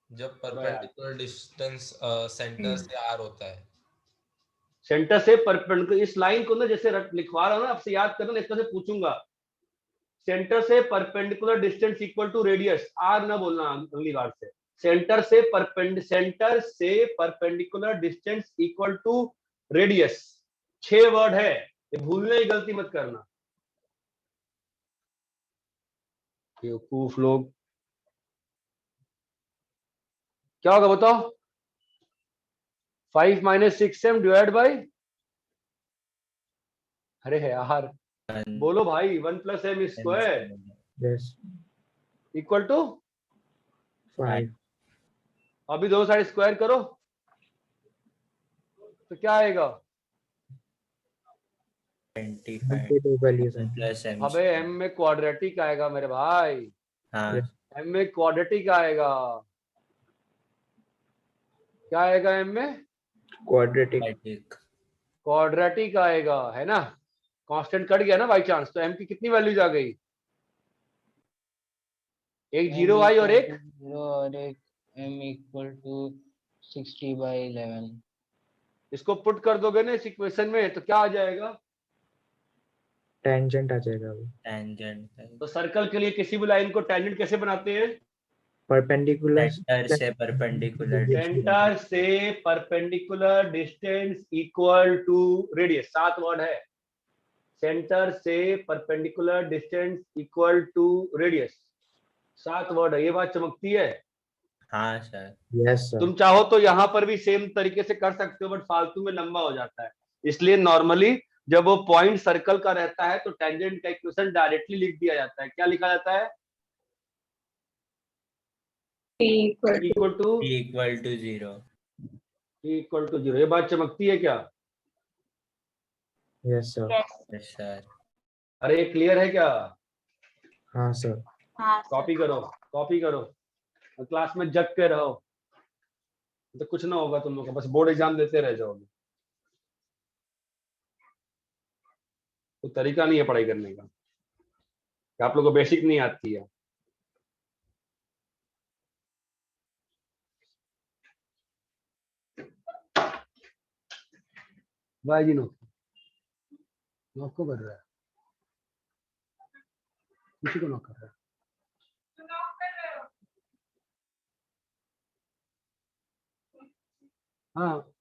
जब परपेंडिकुलर डिस्टेंस सेंटर से आर होता है। सेंटर से परपेंडिकुलर, इस लाइन को ना जैसे लिखवा रहा हूं ना, आपसे याद करना, इसमें से पूछूंगा। सेंटर से perpendicular distance equal to radius, R ना बोलना अगली बार से। सेंटर से perpendicular distance equal to radius, 6 word है, ये भूलने की गलती मत करना बेवकूफ लोग। क्या होगा बताओ? 5 minus 6m डिवाइड बाई, अरे है यार बोलो भाई, 1 plus m square yes equal to 5 अभी दोनों साइड स्क्वायर करो तो क्या आएगा? 25 values हैं प्लस m अबे m में क्वाड्रेटिक आएगा मेरे भाई, हाँ yes m में क्वाड्रेटिक आएगा। क्या आएगा m में? quadratic क्वाड्रेटिक आएगा, है ना? कांस्टेंट कट गया ना बाई चांस, तो m की कितनी वैल्यूज आ गई? एक जीरो आई और एक 0 और एक m इक्वल टू 60/11। इसको पुट कर दोगे ना इस इक्वेशन में तो क्या आ जाएगा? tangent आ जाएगा वो टेंजेंट तो सर्कल के लिए किसी भी लाइन को टेंजेंट कैसे बनाते हैं? perpendicular सेंटर से परपेंडिकुलर सेंटर से perpendicular distance equal to radius, 7 word है। सेंटर से perpendicular distance equal to radius, 7 word है। ये बात चमकती है? हाँ सर। yes sir तुम चाहो तो यहाँ पर भी सेम तरीके से कर सकते हो, बट फालतू में लंबा हो जाता है, इसलिए नॉर्मली जब वो पॉइंट सर्कल का रहता है तो टेंजेंट का इक्वेशन डायरेक्टली लिख दिया जाता है। क्या लिखा जाता है? Equal to equal to 0। Equal to 0। ये बात चमकती है क्या? yes sir yes sir. अरे क्लियर है क्या? हाँ sir हाँ कॉपी करो, कॉपी करो और क्लास में जग के रहो, तो कुछ ना होगा तुम लोग का, बस बोर्ड एग्जाम देते रह जाओगे। तो तरीका नहीं है पढ़ाई करने का, कि आप लोगों को बेसिक नहीं आती है। भाई जी नो नॉक को कर रहा है, किसी को नॉक कर रहा है। हाँ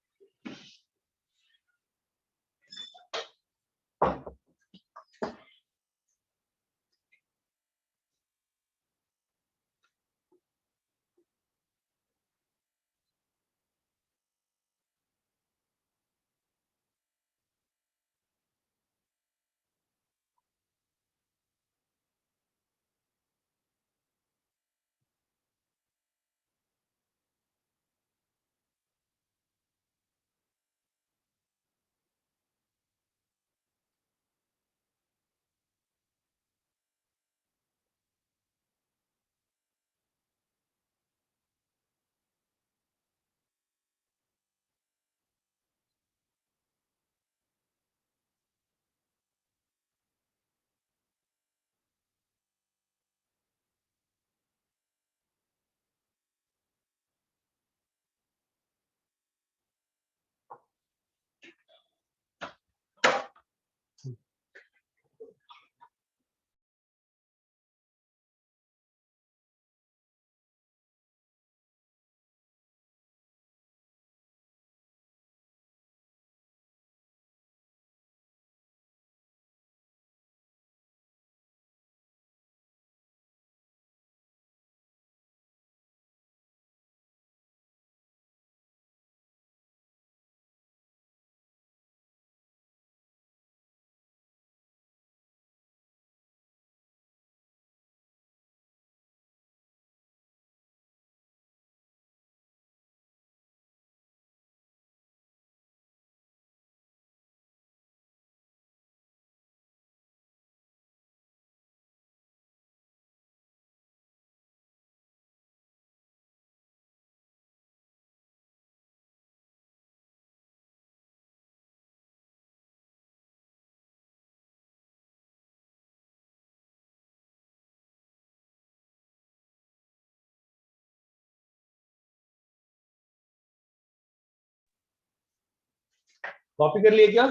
कॉपी कर लिए क्या?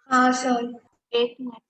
हाँ सर। एक मिनट।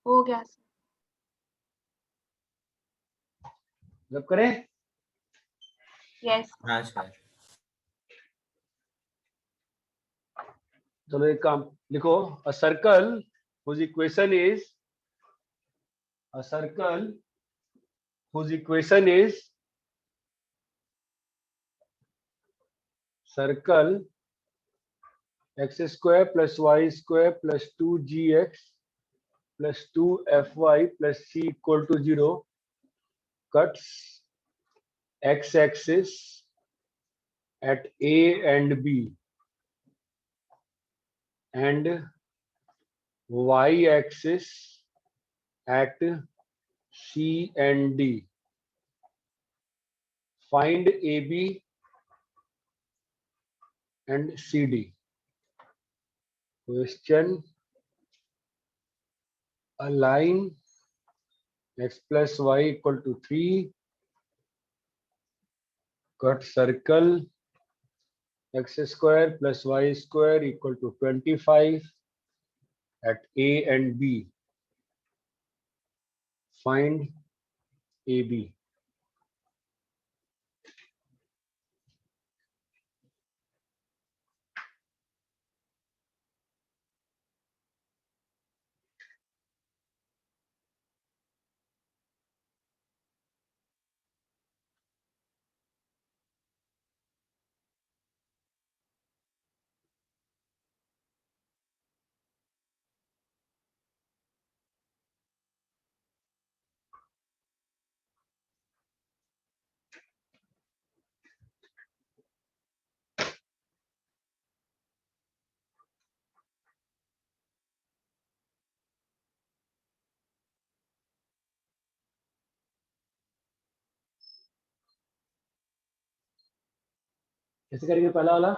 हो गया सर। जब करें? यस। हाँ सर। चलो एक काम लिखो, a circle whose equation is circle x square plus y square plus 2gx plus 2fy plus c equal to 0 cuts x-axis at A and B and y-axis at C and D. Find AB and CD. Question: a line x plus y equal to 3 cut circle x square plus y square equal to 25 at A and B. Find AB. कैसे करेंगे पहला वाला?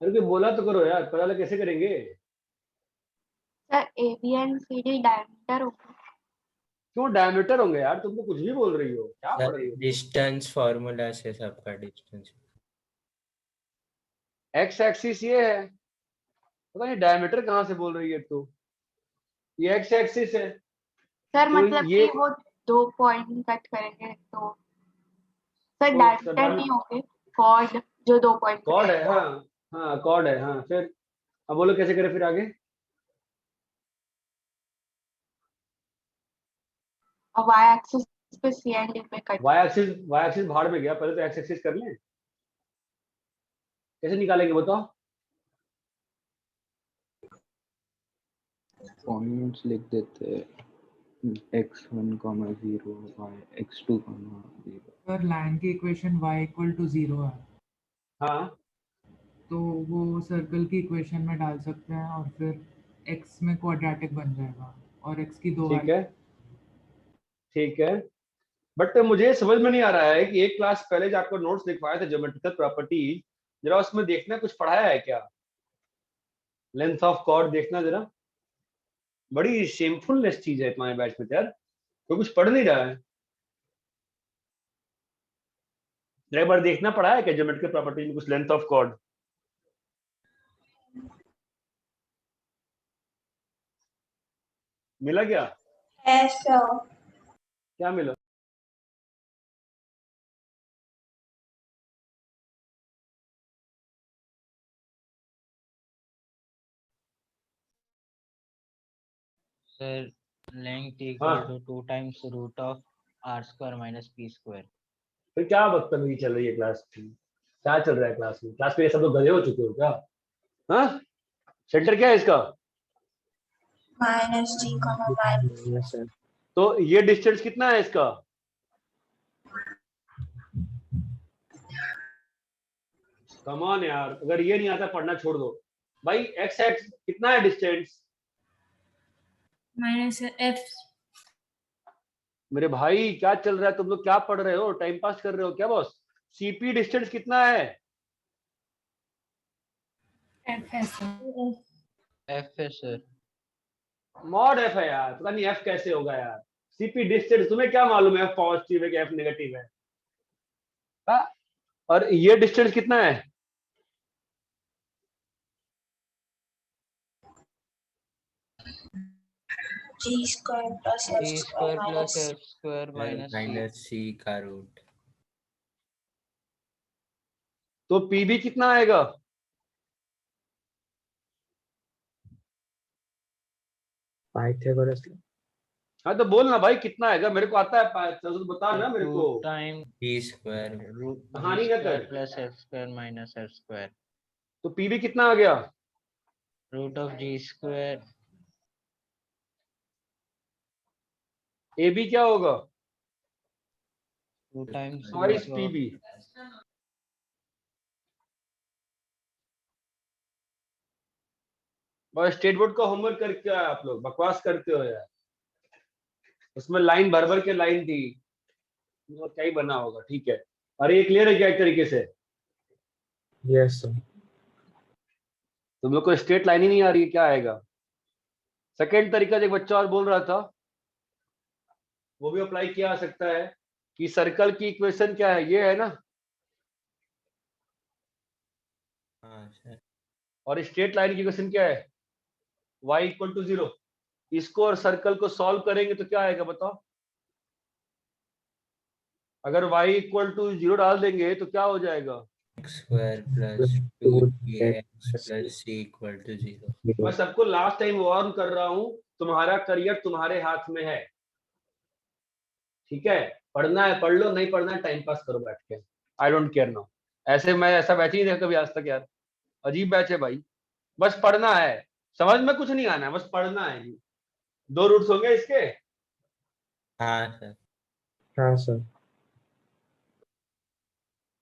अरे बोला तो करो यार, पहला वाला कैसे करेंगे? Sir A B and C D diameter होगा। क्यों डायमीटर होंगे यार? तुम तो कुछ भी बोल रही हो, क्या पढ़ रही हो? डिस्टेंस फॉर्मूला से सबका डिस्टेंस। एक्स एक्सिस ये है, पता नहीं डायमीटर कहाँ से बोल रही है तू। ये एक्स एक्सिस है सर तो मतलब ये कि वो 2 पॉइंट कट करेंगे तो सर तो डायमीटर नहीं होंगे, कॉर्ड जो 2 पॉइंट कॉर्ड है। हाँ हाँ कॉर्ड है। हाँ फिर अब बोलो कैसे करें फिर आगे? और वाई एक्सिस पे सी एंड डी पे कट। वाई एक्सिस भाड़ में गया, पहले तो एक्स एक्सिस कर लें। कैसे निकालेंगे बताओ? पॉइंट्स लिख देते x1, 0 y x2, 0। Sir line की इक्वेशन y इक्वल टू 0 है, हाँ तो वो सर्कल की इक्वेशन में डाल सकते हैं और फिर x में क्वाड्रेटिक बन जाएगा और x की 2 ठीक है, ठीक है। बट मुझे समझ में नहीं आ रहा है कि एक क्लास पहले जो आपको नोट्स दिखवाया था ज्योमेट्रिकल प्रॉपर्टी, जरा उसमें देखना कुछ पढ़ाया है क्या? लेंथ ऑफ कॉर्ड देखना जरा, बड़ी शेमफुलनेस चीज है तुम्हारे बैच में यार, तो कुछ पढ़ नहीं रहा है। जरा एक बार देखना पड़ा है क्या ज्योमेट्रिकल प्रॉपर्टी में कुछ लेंथ ऑफ कॉर्ड? मिला क्या? ऐसा क्या मिला? Sir, length हाँ equal to 2 times root of r square minus p square. फिर क्या बदतमीजी चल रही है क्लास की? क्या चल रहा है क्लास में? क्लास में ये सब लोग गधे हो चुके हो क्या? हाँ, सेंटर क्या है इसका? -g, y। Yes, sir. तो ये डिस्टेंस कितना है इसका? कम ऑन यार, अगर ये नहीं आता पढ़ना छोड़ दो भाई। एक्स एक्स कितना है डिस्टेंस? -f। मेरे भाई क्या चल रहा है? तुम लोग क्या पढ़ रहे हो? टाइम पास कर रहे हो क्या बॉस? सीपी डिस्टेंस कितना है? f है सर। F है सर। मॉड एफ है यार, पता नहीं एफ कैसे होगा यार। सीपी डिस्टेंस तुम्हें क्या मालूम है एफ पॉजिटिव है कि एफ नेगेटिव है? हाँ? और ये डिस्टेंस कितना है? g square plus f G square square plus minus F square minus C। C का रूट। तो पीबी कितना आएगा? Pythagoras law. हाँ तो बोल ना भाई कितना आएगा? मेरे को आता है, तो बता ना मेरे को। 2 टाइम G स्क्वायर। कहानी ना कर। Plus F square minus F square. तो पीबी कितना आ गया? Root of G square. AB क्या होगा? 2 टाइम्स ट्वाइस पीबी। और स्टेट बोर्ड का होमवर्क करके आए आप लोग? बकवास करते हो यार। उसमें लाइन भर भर के लाइन थी, वो क्या ही बना होगा। ठीक है, अरे ये क्लियर है क्या एक तरीके से? Yes, sir. तुम लोग को स्ट्रेट लाइन ही नहीं आ रही है, क्या आएगा? सेकेंड तरीका जो एक बच्चा और बोल रहा था, वो भी अप्लाई किया जा सकता है कि सर्कल की इक्वेशन क्या है? ये है ना। हाँ सर। और स्ट्रेट लाइन की इक्वेशन क्या है? y equal to 0। इसको और सर्कल को सॉल्व करेंगे तो क्या आएगा बताओ? अगर y इक्वल टू 0 डाल देंगे तो क्या हो जाएगा? x square plus 2x plus c equal to 0। मैं सबको लास्ट टाइम वार्न कर रहा हूं, तुम्हारा करियर तुम्हारे हाथ में है। ठीक है, पढ़ना है पढ़ लो, नहीं पढ़ना है टाइम पास करो बैठ के। I don't care now. ऐसे मैं ऐसा बैठ ही नहीं कभी आज तक यार। अजीब बैच है भाई। बस पढ़ना है, समझ में कुछ नहीं आना है, बस पढ़ना है। 2 रूट्स होंगे इसके। हाँ सर। हाँ सर।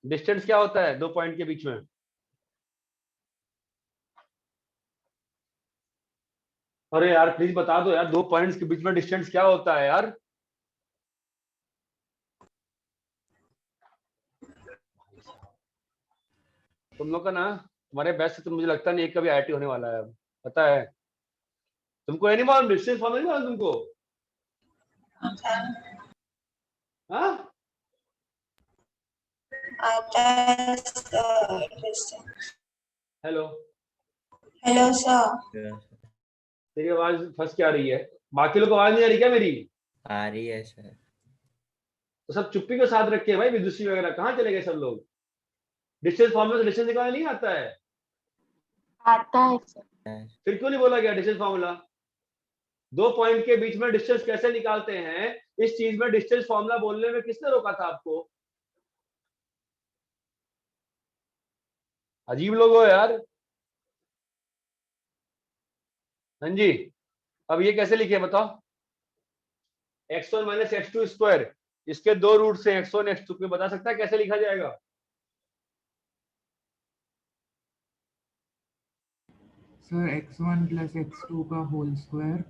डिस्टेंस क्या होता है 2 पॉइंट के बीच में? अरे यार प्लीज बता दो यार, 2 पॉइंट्स के बीच में डिस्टेंस क्या होता है यार? तुम लोग का ना, तुम्हारे बैच से तो मुझे लगता नहीं कभी आईआईटी होने वाला है, पता है तुमको? नहीं मालूम डिस्टेंस फॉर्म नहीं मालूम तुमको? हाँ आता है डिस्टेंस। Hello hello sir. तेरी आवाज फंस के आ रही है, बाकी लोग को आवाज नहीं आ रही क्या मेरी? आ रही है सर। तो सब चुप्पी के साथ रखे भाई, विदुषी वगैरह कहाँ चले गए सब लोग? डिस्टेंस फॉर्मूला से डिस्टेंस निकालना नहीं आता है? आता है सर। फिर क्यों नहीं बोला गया डिस्टेंस फॉर्मूला? 2 पॉइंट के बीच में डिस्टेंस कैसे निकालते हैं, इस चीज में डिस्टेंस फॉर्मूला बोलने में किसने रोका था आपको? अजीब लोग हो यार। हाँ जी, अब ये कैसे लिखे बताओ? x1 माइनस x2 स्क्वायर, इसके 2 रूट्स हैं x1 x2। कोई बता सकता है कैसे लिखा जाएगा? सर x1 प्लस x2 का whole square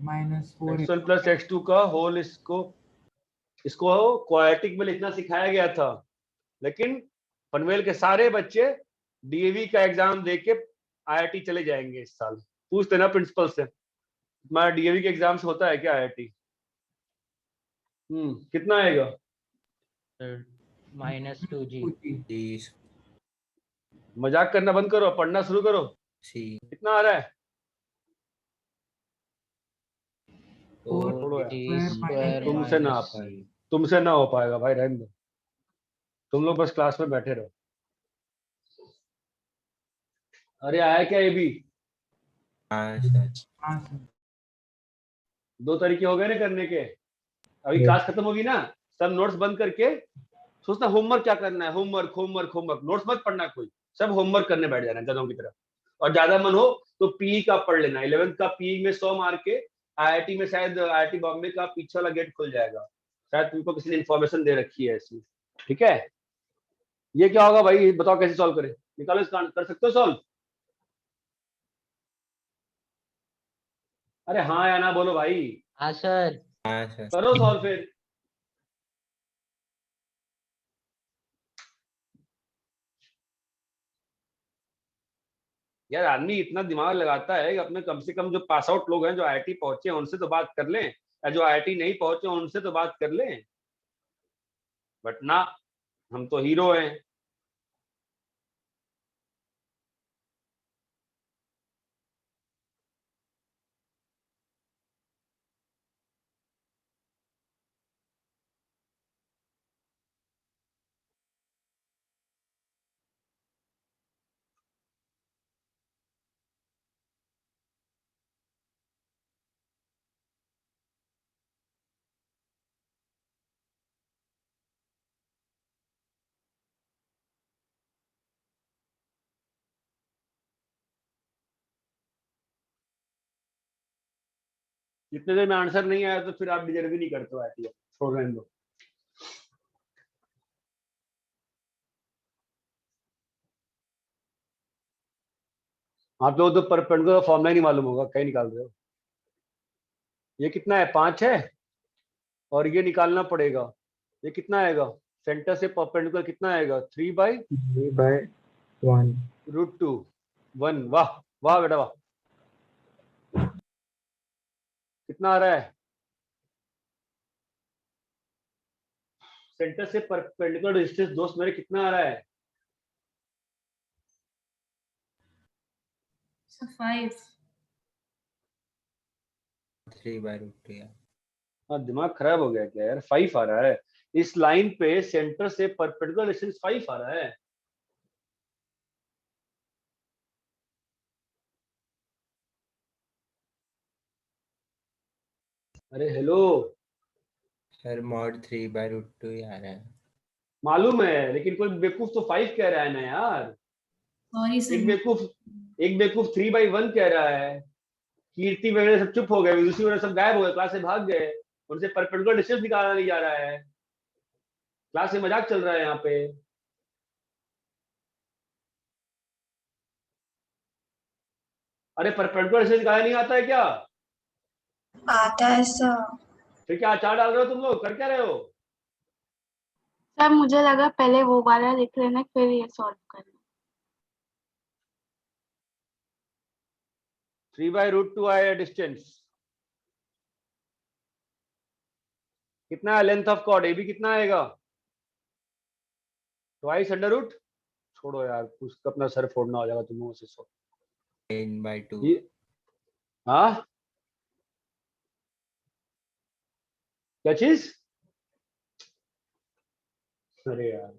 minus 4 x1 plus x2 का होल, इसको क्वाड्रेटिक में लिखना सिखाया गया था, लेकिन पनवेल के सारे बच्चे डीएवी का एग्जाम देके आईआईटी चले जाएंगे इस साल। पूछ देना प्रिंसिपल से, तुम्हारा डीएवी के एग्जाम से होता है क्या आईआईटी? कितना आएगा? -2g। मजाक करना बंद करो, पढ़ना शुरू करो। कितना आ रहा है? तुमसे ना आ पाएगा, तुमसे ना हो पाएगा भाई, रहने दो। तुम लोग बस क्लास में बैठे रहो। अरे आया क्या ये भी? हाँ सर। 2 तरीके हो गए ना करने के। अभी क्लास खत्म होगी ना, सब नोट्स बंद करके सोचना होमवर्क क्या करना है, होमवर्क होमवर्क होमवर्क, नोट्स मत पढ़ना, कोई सब होमवर्क करने बैठ जाना गधों की तरह। और ज्यादा मन हो तो पीई का पढ़ लेना, 11th का पीई में 100 मार्क के, आईआईटी में शायद आईआईटी बॉम्बे का पीछे वाला गेट खुल जाएगा, शायद तुमको किसी ने इन्फॉर्मेशन दे रखी है ऐसी। ठीक है, ये क्या होगा भाई, बताओ कैसे सॉल्व करें, निकालो इसका, कर सकते हो सॉल्व? अरे हाँ या ना बोलो भाई। हाँ सर। हाँ सर। करो सॉल्व फिर। यार आदमी इतना दिमाग लगाता है कि अपने कम से कम जो पास आउट लोग हैं, जो आईआईटी पहुंचे हैं, उनसे तो बात कर लें, या जो आईआईटी नहीं पहुंचे उनसे तो बात कर लें, बट ना, हम तो हीरो हैं। जितने देर में आंसर नहीं आया तो फिर आप डिजर्व ही नहीं करते हो आईआईटी, छोड़ रहे दो। आप लोग तो परपेंडिकुलर फॉर्मूला ही नहीं मालूम होगा, कहीं निकाल रहे हो। ये कितना है, 5 है, और ये निकालना पड़ेगा, ये कितना आएगा, सेंटर से परपेंडिकुलर कितना आएगा, 3/1 √2 1। वाह वाह बेटा वाह। कितना आ रहा है, सेंटर से परपेंडिकुलर डिस्टेंस दोस्त मेरे कितना आ रहा है? So 5. 3/√2 यार। हाँ दिमाग खराब हो गया क्या यार, 5 आ रहा है इस लाइन पे, सेंटर से परपेंडिकुलर डिस्टेंस 5 आ रहा है। अरे हेलो, सर mod 3/√2 ही आ रहा है। मालूम है, लेकिन कोई बेवकूफ तो 5 कह रहा है ना यार। Sorry sir. एक बेवकूफ 3/1 कह रहा है। कीर्ति वगैरह सब चुप हो गए, विदुषी वगैरह सब गायब हो गए, क्लास से भाग गए, उनसे परपेंडिकुलर डिस्टेंस निकाला नहीं जा रहा है, क्लास में मजाक चल रहा है यहाँ पे। अरे परपेंडिकुलर डिस्टेंस निकाला नहीं आता है क्या? आता है सर। फिर क्या अचार डाल रहे हो तुम लोग, कर क्या रहे हो? सर मुझे लगा पहले वो वाला लिख लेना फिर ये सॉल्व करना। 3/√2 आया डिस्टेंस, कितना है length of chord, A B कितना आएगा, ट्वाइस √, छोड़ो यार, कुछ अपना सर फोड़ना हो जाएगा तुम लोगों से। 10/2। हाँ क्या चीज? अरे यार,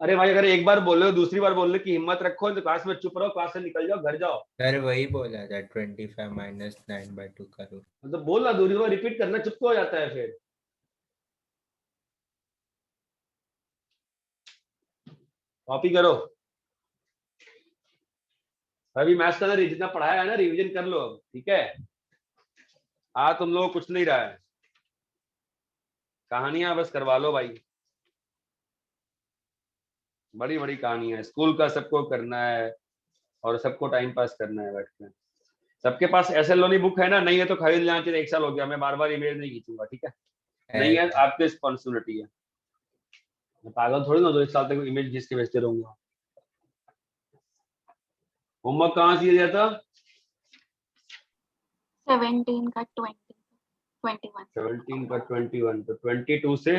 अरे भाई अगर एक बार बोल रहे हो दूसरी बार बोलने की हिम्मत रखो, तो क्लास में चुप रहो, क्लास से निकल जाओ, घर जाओ। सर वही बोला था 25 - 9/2 करो। मतलब बोलना, दूसरी बार रिपीट करना चुप हो जाता है फिर। कॉपी करो, अभी मैथ्स का ना जितना पढ़ाया है ना, रिवीजन कर लो अब, ठीक है? तुम लोग कुछ नहीं रहा है, कहानियां बस करवा लो भाई, बड़ी बड़ी कहानियां, स्कूल का सबको करना है और सबको टाइम पास करना है बैठ के। सबके पास ऐसे लोनी बुक है ना, नहीं है तो खरीद लेना चाहिए, 1 साल हो गया, मैं बार बार इमेज नहीं खींचूंगा, ठीक है? नहीं है आपकी रिस्पॉन्सिबिलिटी है, मैं पागल थोड़ी ना 1 साल तक इमेज खींच के भेजते रहूंगा। होमवर्क कहाँ से दिया था? 17 का 20 21 17 का 21, तो 22 से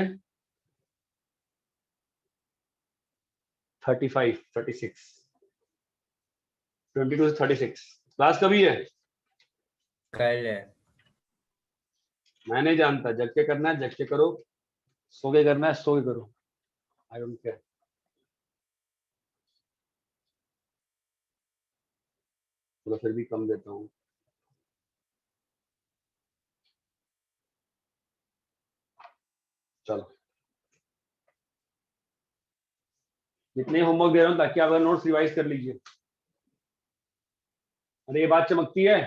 35 36, 22 से 36। क्लास कभी है? कल है। मैं नहीं जानता, जग के करना है जग के करो, सो के करना है सो के करो, आई डोंट केयर। तो फिर भी कम देता हूँ। चलो जितने होमवर्क दे रहा हूँ ताकि आप नोट्स रिवाइज कर लीजिए। अरे ये बात चमकती है।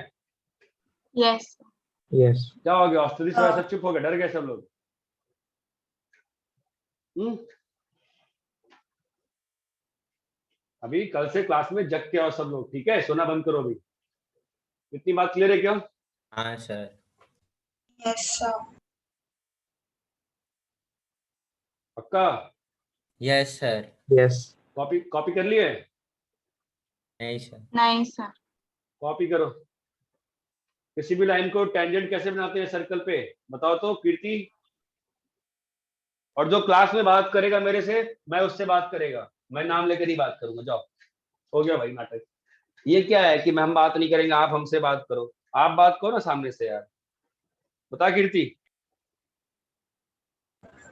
यस यस क्या हो गया ऑस्ट्रेलिया थोड़ा सा चुप हो गया, डर गए सब लोग। अभी कल से क्लास में जग के आओ सब लोग, ठीक है? सोना बंद करो अभी। इतनी बात क्लियर है क्या? हाँ सर। Yes sir. पक्का? Yes sir. Yes copy copy कर लिए? नहीं सर। नहीं सर। कॉपी करो। किसी भी लाइन को टेंजेंट कैसे बनाते हैं सर्कल पे, बताओ तो कीर्ति। और जो क्लास में बात करेगा मेरे से, मैं उससे बात करेगा, मैं नाम लेकर ही बात करूंगा। जाओ, हो गया भाई नाटक। ये क्या है कि हम बात नहीं करेंगे, आप हमसे बात करो। आप बात करो ना सामने से यार। बता कीर्ति।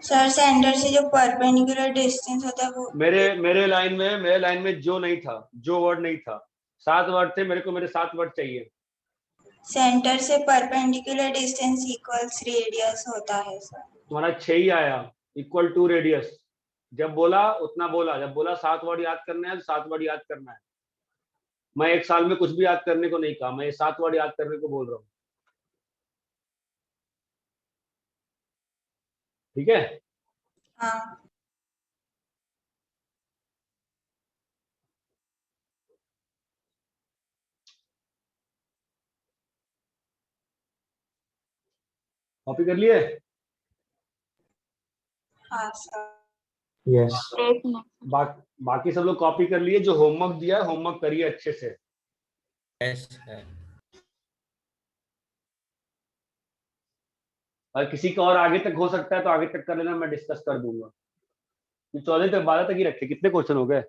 सर सेंटर से जो परपेंडिकुलर डिस्टेंस होता है वो मेरे लाइन में जो नहीं था, जो वर्ड नहीं था। 7 वर्ड थे, मेरे को मेरे 7 वर्ड चाहिए। सेंटर से परपेंडिकुलर डिस्टेंस इक्वल्स रेडियस होता है सर। तुम्हारा 6 ही आया, इक्वल टू रेडियस। जब बोला उतना बोला, जब बोला 7 वर्ड याद करना है तो 7 वर्ड याद करना है। मैं 1 साल में कुछ भी याद करने को नहीं कहा, मैं ये 7 वर्ड याद करने को बोल रहा हूँ, ठीक है? हाँ कॉपी कर लिए? हाँ सर। यस बाकी सब लोग कॉपी कर लिए? जो होमवर्क दिया है होमवर्क करिए अच्छे से। Yes sir. और किसी का और आगे तक हो सकता है तो आगे तक कर लेना, मैं डिस्कस कर दूंगा। 14 तक 12 तक ही रखे। कितने क्वेश्चन हो गए?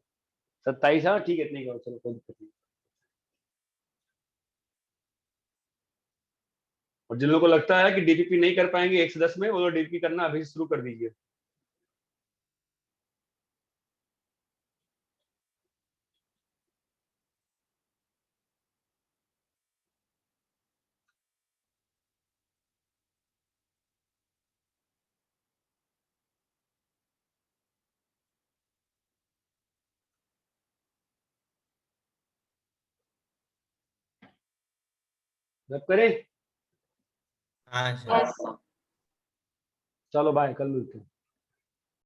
27। हाँ ठीक है, इतने करो, चलो कोई दिक्कत नहीं। और जिन लोगों को लगता है कि डीपीपी नहीं कर पाएंगे 1 से 10 में, वो लोग डीपीपी करना अभी शुरू कर दीजिए। जब करें। हाँ सर। चलो बाय, कल मिलते हैं।